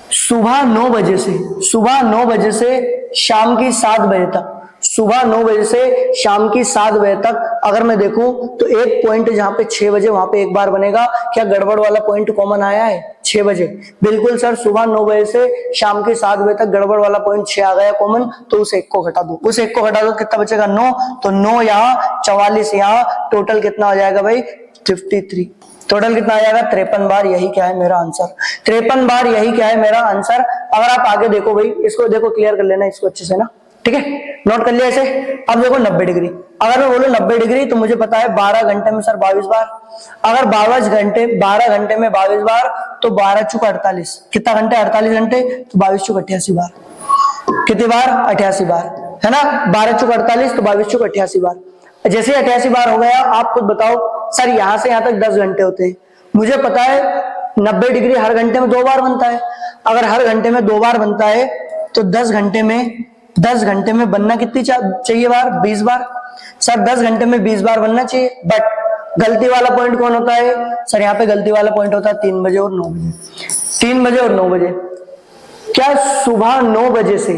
सुबह 9 बजे से, सुबह 9 बजे से शाम की 7 बजे तक, सुबह 9 बजे से शाम की 7 बजे तक अगर मैं देखूं तो एक पॉइंट जहां पे 6 बजे वहां पे एक बार बनेगा। क्या गड़बड़ वाला पॉइंट कॉमन आया है, 6 बजे? बिल्कुल सर, सुबह 9 बजे से शाम के 7 बजे तक गड़बड़ वाला पॉइंट 6 आ गया कॉमन, तो उस एक को घटा दो, उस एक को घटा दो, कितना बचेगा, 9। तो 9 यहाँ, 44 यहाँ, टोटल कितना हो जाएगा भाई, 53। टोटल कितना आ जाएगा, 53 बार। यही क्या है मेरा आंसर, 53 बार, यही क्या है मेरा आंसर। अगर आप आगे देखो भाई, इसको देखो, क्लियर कर लेना इसको अच्छे से ना, ठीक है, नोट कर लिया ऐसे। अब देखो 90 डिग्री, अगर मैं बोलूं 90 डिग्री तो मुझे पता है 12 घंटे में सर 22 बार, अगर 12 घंटे में 22 बार तो 12 चुका 48, कितना घंटे, 48 घंटे, तो 22 चुका 88 बार, कितनी बार, 88 बार, है ना, 12 चुका 48 तो 22 चुका 88 बार। जैसे 88 बार हो गया, आप खुद बताओ सर यहां से यहां तक 10 घंटे होते हैं, मुझे पता है 90 डिग्री हर घंटे में 2 बार बनता है, अगर हर घंटे में 2 बार बनता है तो 10 घंटे में बनना कितनी चाहिए बार, 20 बार। सर 10 घंटे में 20 बार बनना चाहिए, बट गलती वाला पॉइंट कौन होता है सर, यहाँ पे गलती वाला पॉइंट होता है 3 बजे और 9 बजे, 3 बजे और 9 बजे। क्या सुबह 9 बजे से,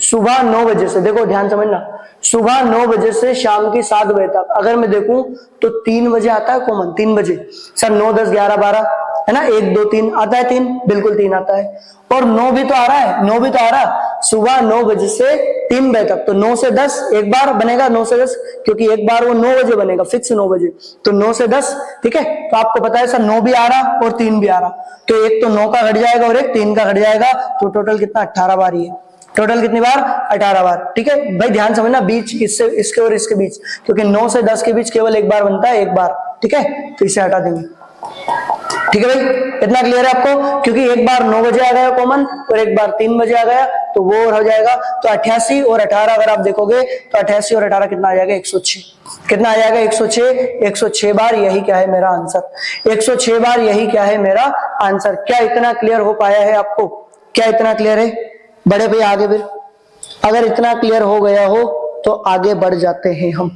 सुबह 9 बजे से, देखो ध्यान समझना, सुबह 9 बजे से शाम की 7 बजे तक अगर मैं देखूं तो 3 बजे आता है कॉमन, 3 बजे। सर 9, 10, 11, 12 है ना, 1, 2, 3 आता है, 3 बिल्कुल 3 आता है, और 9 भी तो आ रहा है, 9 भी तो आ रहा, सुबह 9 बजे से 3 बजे तक, तो 9 से 10 एक बार बनेगा, 9 से 10, क्योंकि एक बार वो 9 बजे बनेगा, फिक्स 9 बजे, तो 9 से 10, ठीक है। तो आपको पता है सर 9 भी आ रहा और 3 भी आ रहा, तो एक तो 9 का घट जाएगा और एक 3 का घट जाएगा, तो टोटल कितना, 18 बार ही है, टोटल कितनी बार? 18 बार। ठीक है भाई, ध्यान समझना, बीच इससे इसके और इसके बीच, क्योंकि 9 से 10 के बीच केवल एक बार बनता है, एक बार। ठीक है, तो इसे हटा देंगे। ठीक है भाई, इतना क्लियर है आपको? क्योंकि एक बार 9 बजे आ गया कॉमन और एक बार 3 बजे आ गया, तो वो हो जाएगा। तो 88 और 18 अगर आप देखोगे तो 88 और 18 कितना आ जाएगा? 106। कितना आ जाएगा? 106। 106 बार, यही क्या है मेरा आंसर? 106 बार, यही क्या है मेरा आंसर? क्या इतना क्लियर हो पाया है आपको? क्या इतना क्लियर है? बड़े भैया आगे फिर, अगर इतना क्लियर हो गया हो तो आगे बढ़ जाते हैं हम।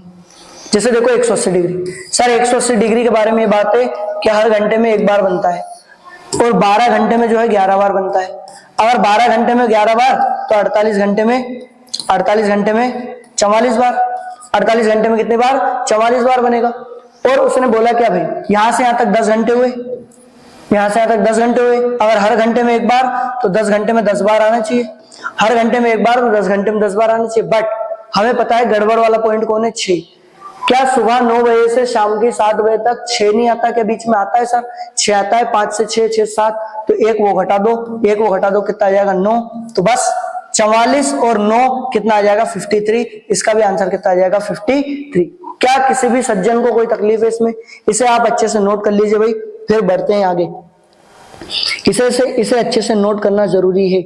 जैसे देखो 180 डिग्री, सर 180 डिग्री के बारे में बात है कि हर घंटे में एक बार बनता है और 12 घंटे में जो है 11 बार बनता है। अगर 12 घंटे में 11 बार तो 48 घंटे में 44 बार। 48 घंटे में कितने बार? 44 बार बनेगा। और उसने बोला क्या भाई, यहां से यहां तक 10 घंटे हुए, यहां से यहां तक 10 घंटे हुए। अगर हर घंटे में एक बार तो 10 घंटे में 10 बार आना चाहिए, हर घंटे में एक बार तो 10 घंटे में 10 बार आना चाहिए। बट हमें पता है गड़बड़ वाला पॉइंट कौन है? 6। क्या सुबह 9 बजे से शाम के 7 बजे तक 6 नहीं आता? क्या बीच में आता है सर? 6 आता है, 5 से 6, 6 7, तो एक वो घटा दो, एक वो घटा दो, कितना आ जाएगा? 9। तो बस 44 और 9 कितना आ जाएगा? 53। इसका भी आंसर कितना आ जाएगा? 53। क्या किसी भी सज्जन को कोई तकलीफ है इसमें? इसे आप अच्छे से नोट कर लीजिए भाई, फिर बढ़ते हैं आगे। इसे अच्छे से नोट करना जरूरी है।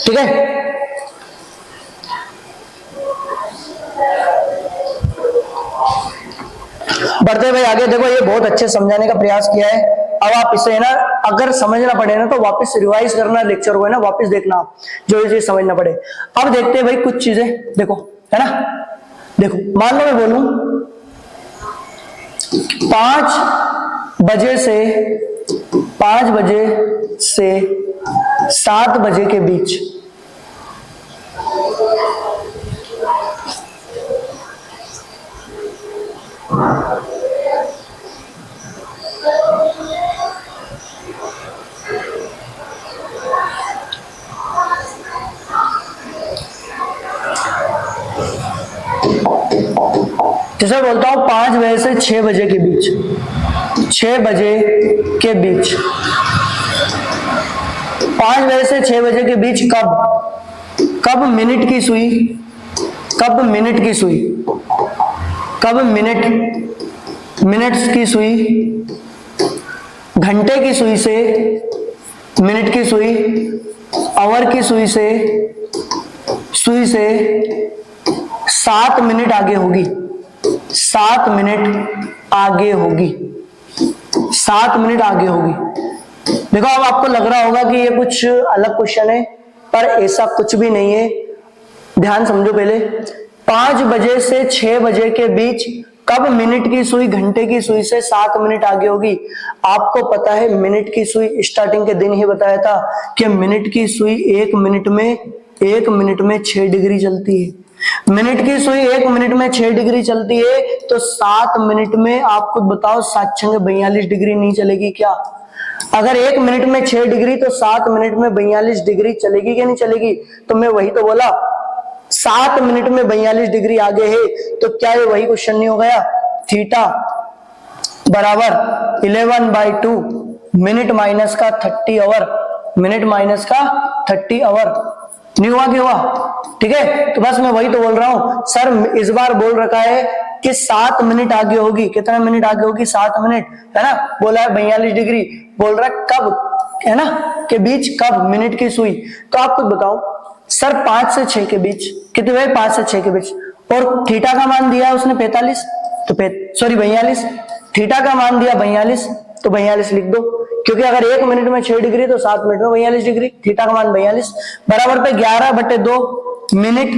ठीक है, बढ़ते भाई आगे। देखो ये बहुत अच्छे समझाने का प्रयास किया है। अब आप इसे ना अगर समझना पड़े ना तो वापस रिवाइज करना लेक्चर को, है ना, वापस देखना आप, जो ये चीज समझना पड़े। अब देखते हैं भाई कुछ चीजें, देखो है ना। देखो मान लो मैं बोलूं 5 बजे से 7 बजे के बीच जैसे बोलता हूं 5 बजे से 6 बजे के बीच, 6 बजे के बीच, 5 बजे से 6 बजे के बीच कब मिनट की सुई, कब मिनट की सुई, कब मिनट्स की सुई, घंटे की सुई से, मिनट की सुई, आवर की सुई से 7 मिनट आगे होगी, 7 मिनट आगे होगी, 7 मिनट आगे होगी। देखो अब आपको लग रहा होगा कि ये कुछ अलग क्वेश्चन है, पर ऐसा कुछ भी नहीं है। ध्यान समझो पहले, 5 बजे से 6 बजे के बीच कब मिनट की सुई घंटे की सुई से 7 मिनट आगे होगी। आपको पता है मिनट की सुई स्टार्टिंग के दिन ही बताया था कि मिनट की सुई 1 मिनट में 6 डिग्री चलती है। मिनट की सुई 1 मिनट में 6 डिग्री चलती है, तो 7 मिनट में आप खुद बताओ 7 छंगे 42 डिग्री नहीं चलेगी क्या? अगर 1 मिनट में 6 डिग्री तो 7 मिनट में 42 डिग्री चलेगी कि नहीं चलेगी? तो मैं वही तो बोला, 7 मिनट में 42 डिग्री आगे है, तो क्या ये वही क्वेश्चन नहीं हो गया? थीटा बराबर 11/2 मिनट माइनस का 30 आवर, मिनट माइनस का 30 आवर नहीं हुआ? क्या हुआ? ठीक है, तो बस मैं वही तो बोल रहा हूं सर, इस बार बोल रखा है कि 7 मिनट आगे होगी। कितना मिनट आगे होगी? 7 मिनट, है ना। बोला है 42 डिग्री, बोल रहा है कब, है ना, के बीच, कब मिनट की सुई। तो आप खुद बताओ सर 5 से 6 के बीच कितने हुए? 5 से 6 के बीच। और थीटा का मान दिया उसने 45, तो 42, थीटा का मान दिया 42, तो 42 लिख दो, क्योंकि अगर 1 मिनट में 6 डिग्री तो 7 मिनट में 42 डिग्री, थीटा का मान 42 बराबर पे 11/2 मिनट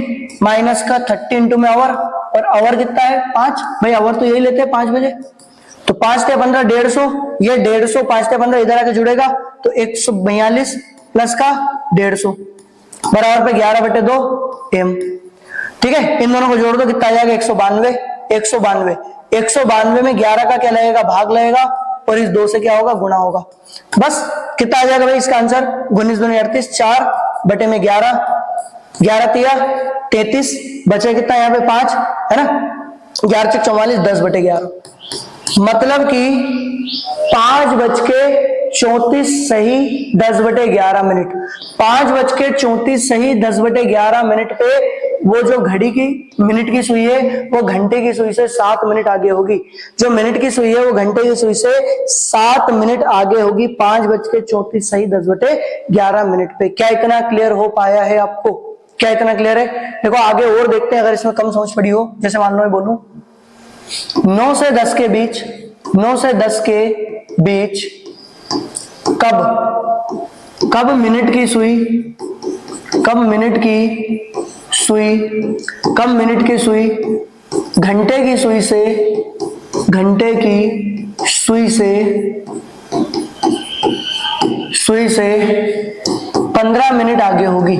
माइनस का 30 इंटू में आवर, और आवर कितना है? 5। भाई आवर तो यही लेते हैं 5 बजे, तो 5 से 15 150, ये 150 5 से 15 इधर आके जुड़ेगा, तो 142 प्लस का 150 बराबर पे 11/2 m। ठीक है, इन दोनों को जोड़ दो, कितना आ जाएगा? 192। 192 में 11 का क्या लगेगा? भाग लगेगा, और इस 2 से क्या होगा? गुणा होगा। बस कितना आ जाएगा भाई इसका आंसर? 19 दूनी 38, 4 में 11, 11 तिया 33, बचे कितना यहाँ पे 5, है ना, 11 से 44, 10/11। मतलब कि 5 बज के 34 सही 10/11 मिनट, 5:34 सही 10/11 मिनट पे वो जो घड़ी की मिनट की सुई है वो घंटे की सुई से 7 मिनट आगे होगी। जो मिनट की सुई है वो घंटे की सुई से 7 मिनट आगे होगी 5:34 सही 10/11 मिनट पे। क्या इतना क्लियर हो पाया है आपको? क्या इतना क्लियर है? देखो आगे और देखते हैं, अगर इसमें कम समझ पड़ी हो। जैसे मान लो मैं बोलूं 9 से 10 के बीच, 9 से 10 के बीच कब मिनट की सुई, कब मिनट की सुई, कब मिनट की सुई घंटे की सुई से, घंटे की सुई से 15 मिनट आगे होगी,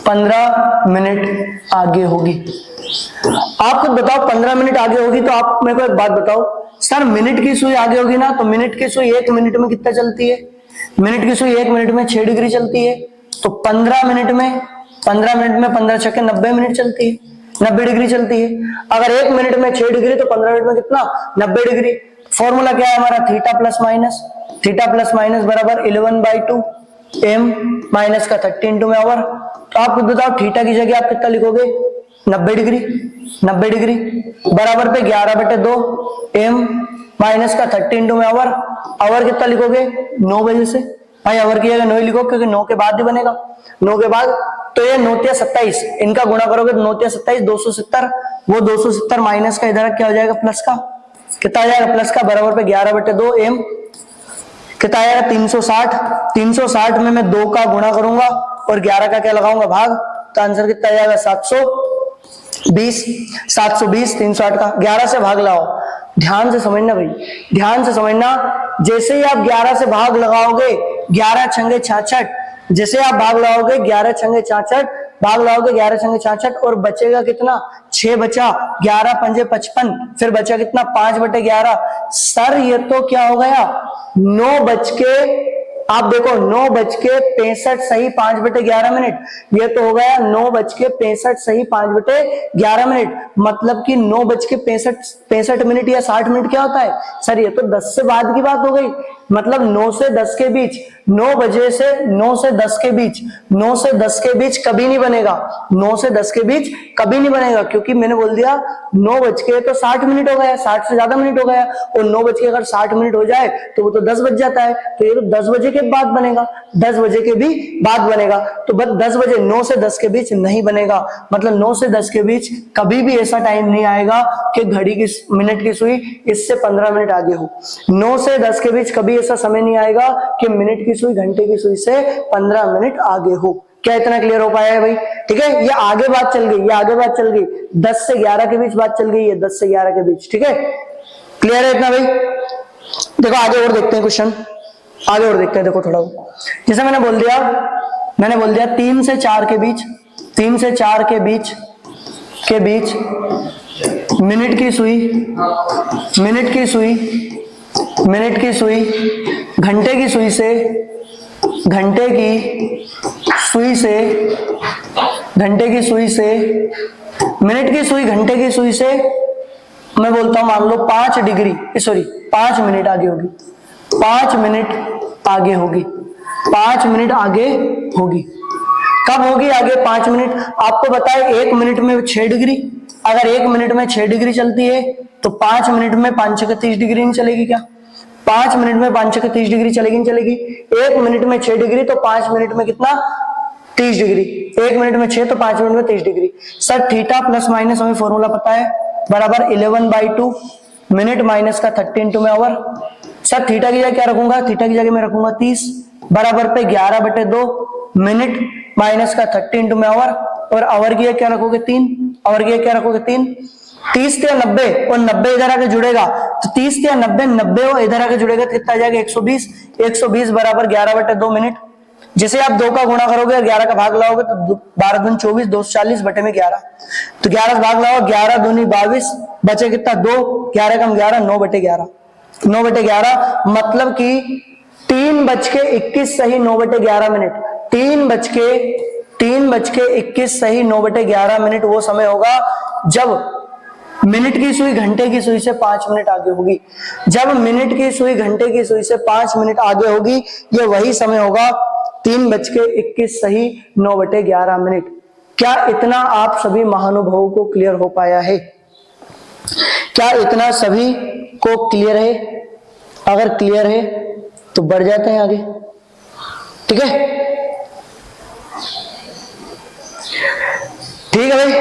15 मिनट आगे होगी। आप खुद बताओ 15 मिनट आगे होगी तो आप मेरे को एक बात बताओ, सर मिनट की सुई आगे होगी ना, तो मिनट की सुई 1 मिनट में कितना चलती है? मिनट की सुई 1 मिनट में 6 डिग्री चलती है, तो 15 मिनट में 15 छक्के 90 मिनट चलती है, 90 डिग्री चलती है। अगर 1 मिनट में 6 डिग्री तो 15 मिनट में कितना? 90 डिग्री। फॉर्मूला क्या है हमारा? थीटा प्लस माइनस बराबर 11/2 m माइनस का 30 इंटू में आवर। तो आप खुद बताओ थीटा की जगह आप कितना लिखोगे? 90 डिग्री, 90 डिग्री बराबर पे 11/2 m माइनस का 30 इंटू में आवर। आवर कितना लिखोगे? 9 बजे से। भाई आवर की जगह 9 ही लिखो क्योंकि 9 के बाद ही बनेगा, 9 के बाद। तो ये 9 या 27, इनका गुणा करोगे तो 9 या 27 270, वो 270 माइनस का इधर क्या हो जाएगा? प्लस का। कितना आ जाएगा? प्लस का बराबर पे 11/2 m कितना आएगा? 360। 360 में मैं 2 का गुणा करूंगा और 11 का क्या लगाऊंगा? भाग। तो आंसर कितना आ जाएगा? 720। 720 360 का 11 से भाग लगाओ। ध्यान से समझना भाई, ध्यान से समझना। जैसे ही आप 11 से भाग लगाओगे 11 छंगे 66, जैसे आप भाग लगाओगे 11 छंगे 66, भाग लगाओगे 11 छंगे 66 और बचेगा कितना? 6 बचा, 11 पंजे 55, फिर बचा कितना? 5/11। सर ये तो क्या हो गया? 9 बज के, आप देखो 9 बज के 65 सही 5/11 मिनट, ये तो हो गया 9 बज के 65 सही 5/11 मिनट। मतलब कि 9 बज के 65 मिनट या 60 मिनट क्या होता है? सर ये तो 10 से बाद की बात हो गई। मतलब 9 से 10 के बीच, 9 बजे से 9 से 10 के बीच, 9 से 10 के बीच कभी नहीं बनेगा, 9 से 10 के बीच कभी नहीं बनेगा, क्योंकि मैंने बोल दिया 9 बज के तो 60 मिनट हो गया, 60 से ज्यादा मिनट हो गया, और 9 बज के अगर 60 मिनट हो जाए तो वो तो 10 बज जाता है, तो ये तो 10 बजे के बाद बनेगा, 10 बजे के भी बाद बनेगा। तो बस 10 बजे 9 से 10 के बीच नहीं बनेगा। मतलब 9 से 10 के बीच कभी भी ऐसा टाइम नहीं आएगा कि घड़ी की मिनट की सुई इससे 15 मिनट आगे हो। 9 से 10 के बीच कभी ऐसा समय नहीं आएगा कि मिनट की सुई घंटे की सुई से 15 मिनट आगे हो। क्या इतना क्लियर हो पाया है भाई? ठीक है, ये आगे बात चल गई, ये आगे बात चल गई, 10 से 11 के बीच बात चल गई है, 10 से 11 के बीच। ठीक है, क्लियर है इतना भाई? देखो आगे और देखते हैं क्वेश्चन, आगे और देखते हैं। देखो थोड़ा, जैसे मैंने बोल दिया 3 से 4 के बीच, 3 से 4 के बीच मिनट की सुई घंटे की सुई से मिनट की सुई घंटे की सुई से मैं बोलता हूं मान लो 5 डिग्री, सॉरी 5 मिनट आगे होगी, 5 मिनट आगे होगी, 5 मिनट आगे होगी। कब होगी आगे 5 मिनट? आपको बताए 1 मिनट में 6 डिग्री, अगर 1 मिनट में 6 डिग्री चलती है तो 5 मिनट में 5 का 30 डिग्री नहीं चलेगी क्या? 5 मिनट में 5 का 30 डिग्री चलेगी नहीं चलेगी? 1 मिनट में 6 डिग्री तो 5 मिनट में कितना? 30 डिग्री। 1 मिनट में 6 तो 5 मिनट में 30 degree. Sir theta plus minus हमें फॉर्मूला पता है, बराबर 11/2 मिनट माइनस का 30 इंटू में आवर। सर थीटा की जगह क्या रखूंगा? थीटा की जगह मैं रखूंगा 30 बराबर पे 11/2 मिनट माइनस का 30 इंटू में आवर, और आवर की क्या रखोगे? 3। आवर की क्या रखोगे? 3। 30 या 90 और 90 इधर आके जुड़ेगा तो 30 या 90 और इधर आके जुड़ेगा तो कितना आ जाएगा? 120। 120 बराबर 11/2 मिनट। जैसे आप 2 का गुणा करोगे और 11 का भाग लाओगे तो 12 दूनी 24, 2 40 बटे में 11, तो 11 से भाग लाओ, 11 दूनी 22, बचे कितना? 2, 11 कम 11, 9/11, 9/11। मतलब कि 3:21 सही 9/11 मिनट, 3:21 सही 9/11 मिनट वो समय होगा जब मिनट की सुई घंटे की सुई से 5 मिनट आगे होगी। जब मिनट की सुई घंटे की सुई से 5 मिनट आगे होगी, ये वही समय होगा 3:21 सही 9/11। क्या इतना आप सभी महानुभावों को क्लियर हो पाया है? क्या इतना सभी को क्लियर है? अगर क्लियर है तो बढ़ जाते हैं आगे, ठीक है? ठीक है भाई,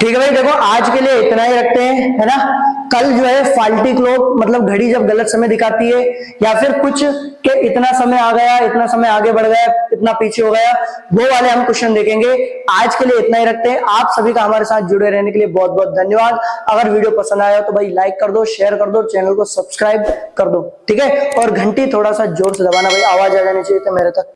ठीक है भाई। देखो आज के लिए इतना ही रखते हैं, है ना। कल जो है फाल्टी क्लॉक मतलब घड़ी जब गलत समय दिखाती है, या फिर कुछ के इतना समय आ गया, इतना समय आगे बढ़ गया, इतना पीछे हो गया, वो वाले हम क्वेश्चन देखेंगे। आज के लिए इतना ही रखते हैं। आप सभी का हमारे साथ जुड़े रहने के लिए बहुत बहुत धन्यवाद। अगर वीडियो पसंद आया तो भाई लाइक कर दो, शेयर कर दो, चैनल को सब्सक्राइब कर दो, ठीक है। और घंटी थोड़ा सा जोर से दबाना भाई, आवाज आ जानी चाहिए मेरे तक।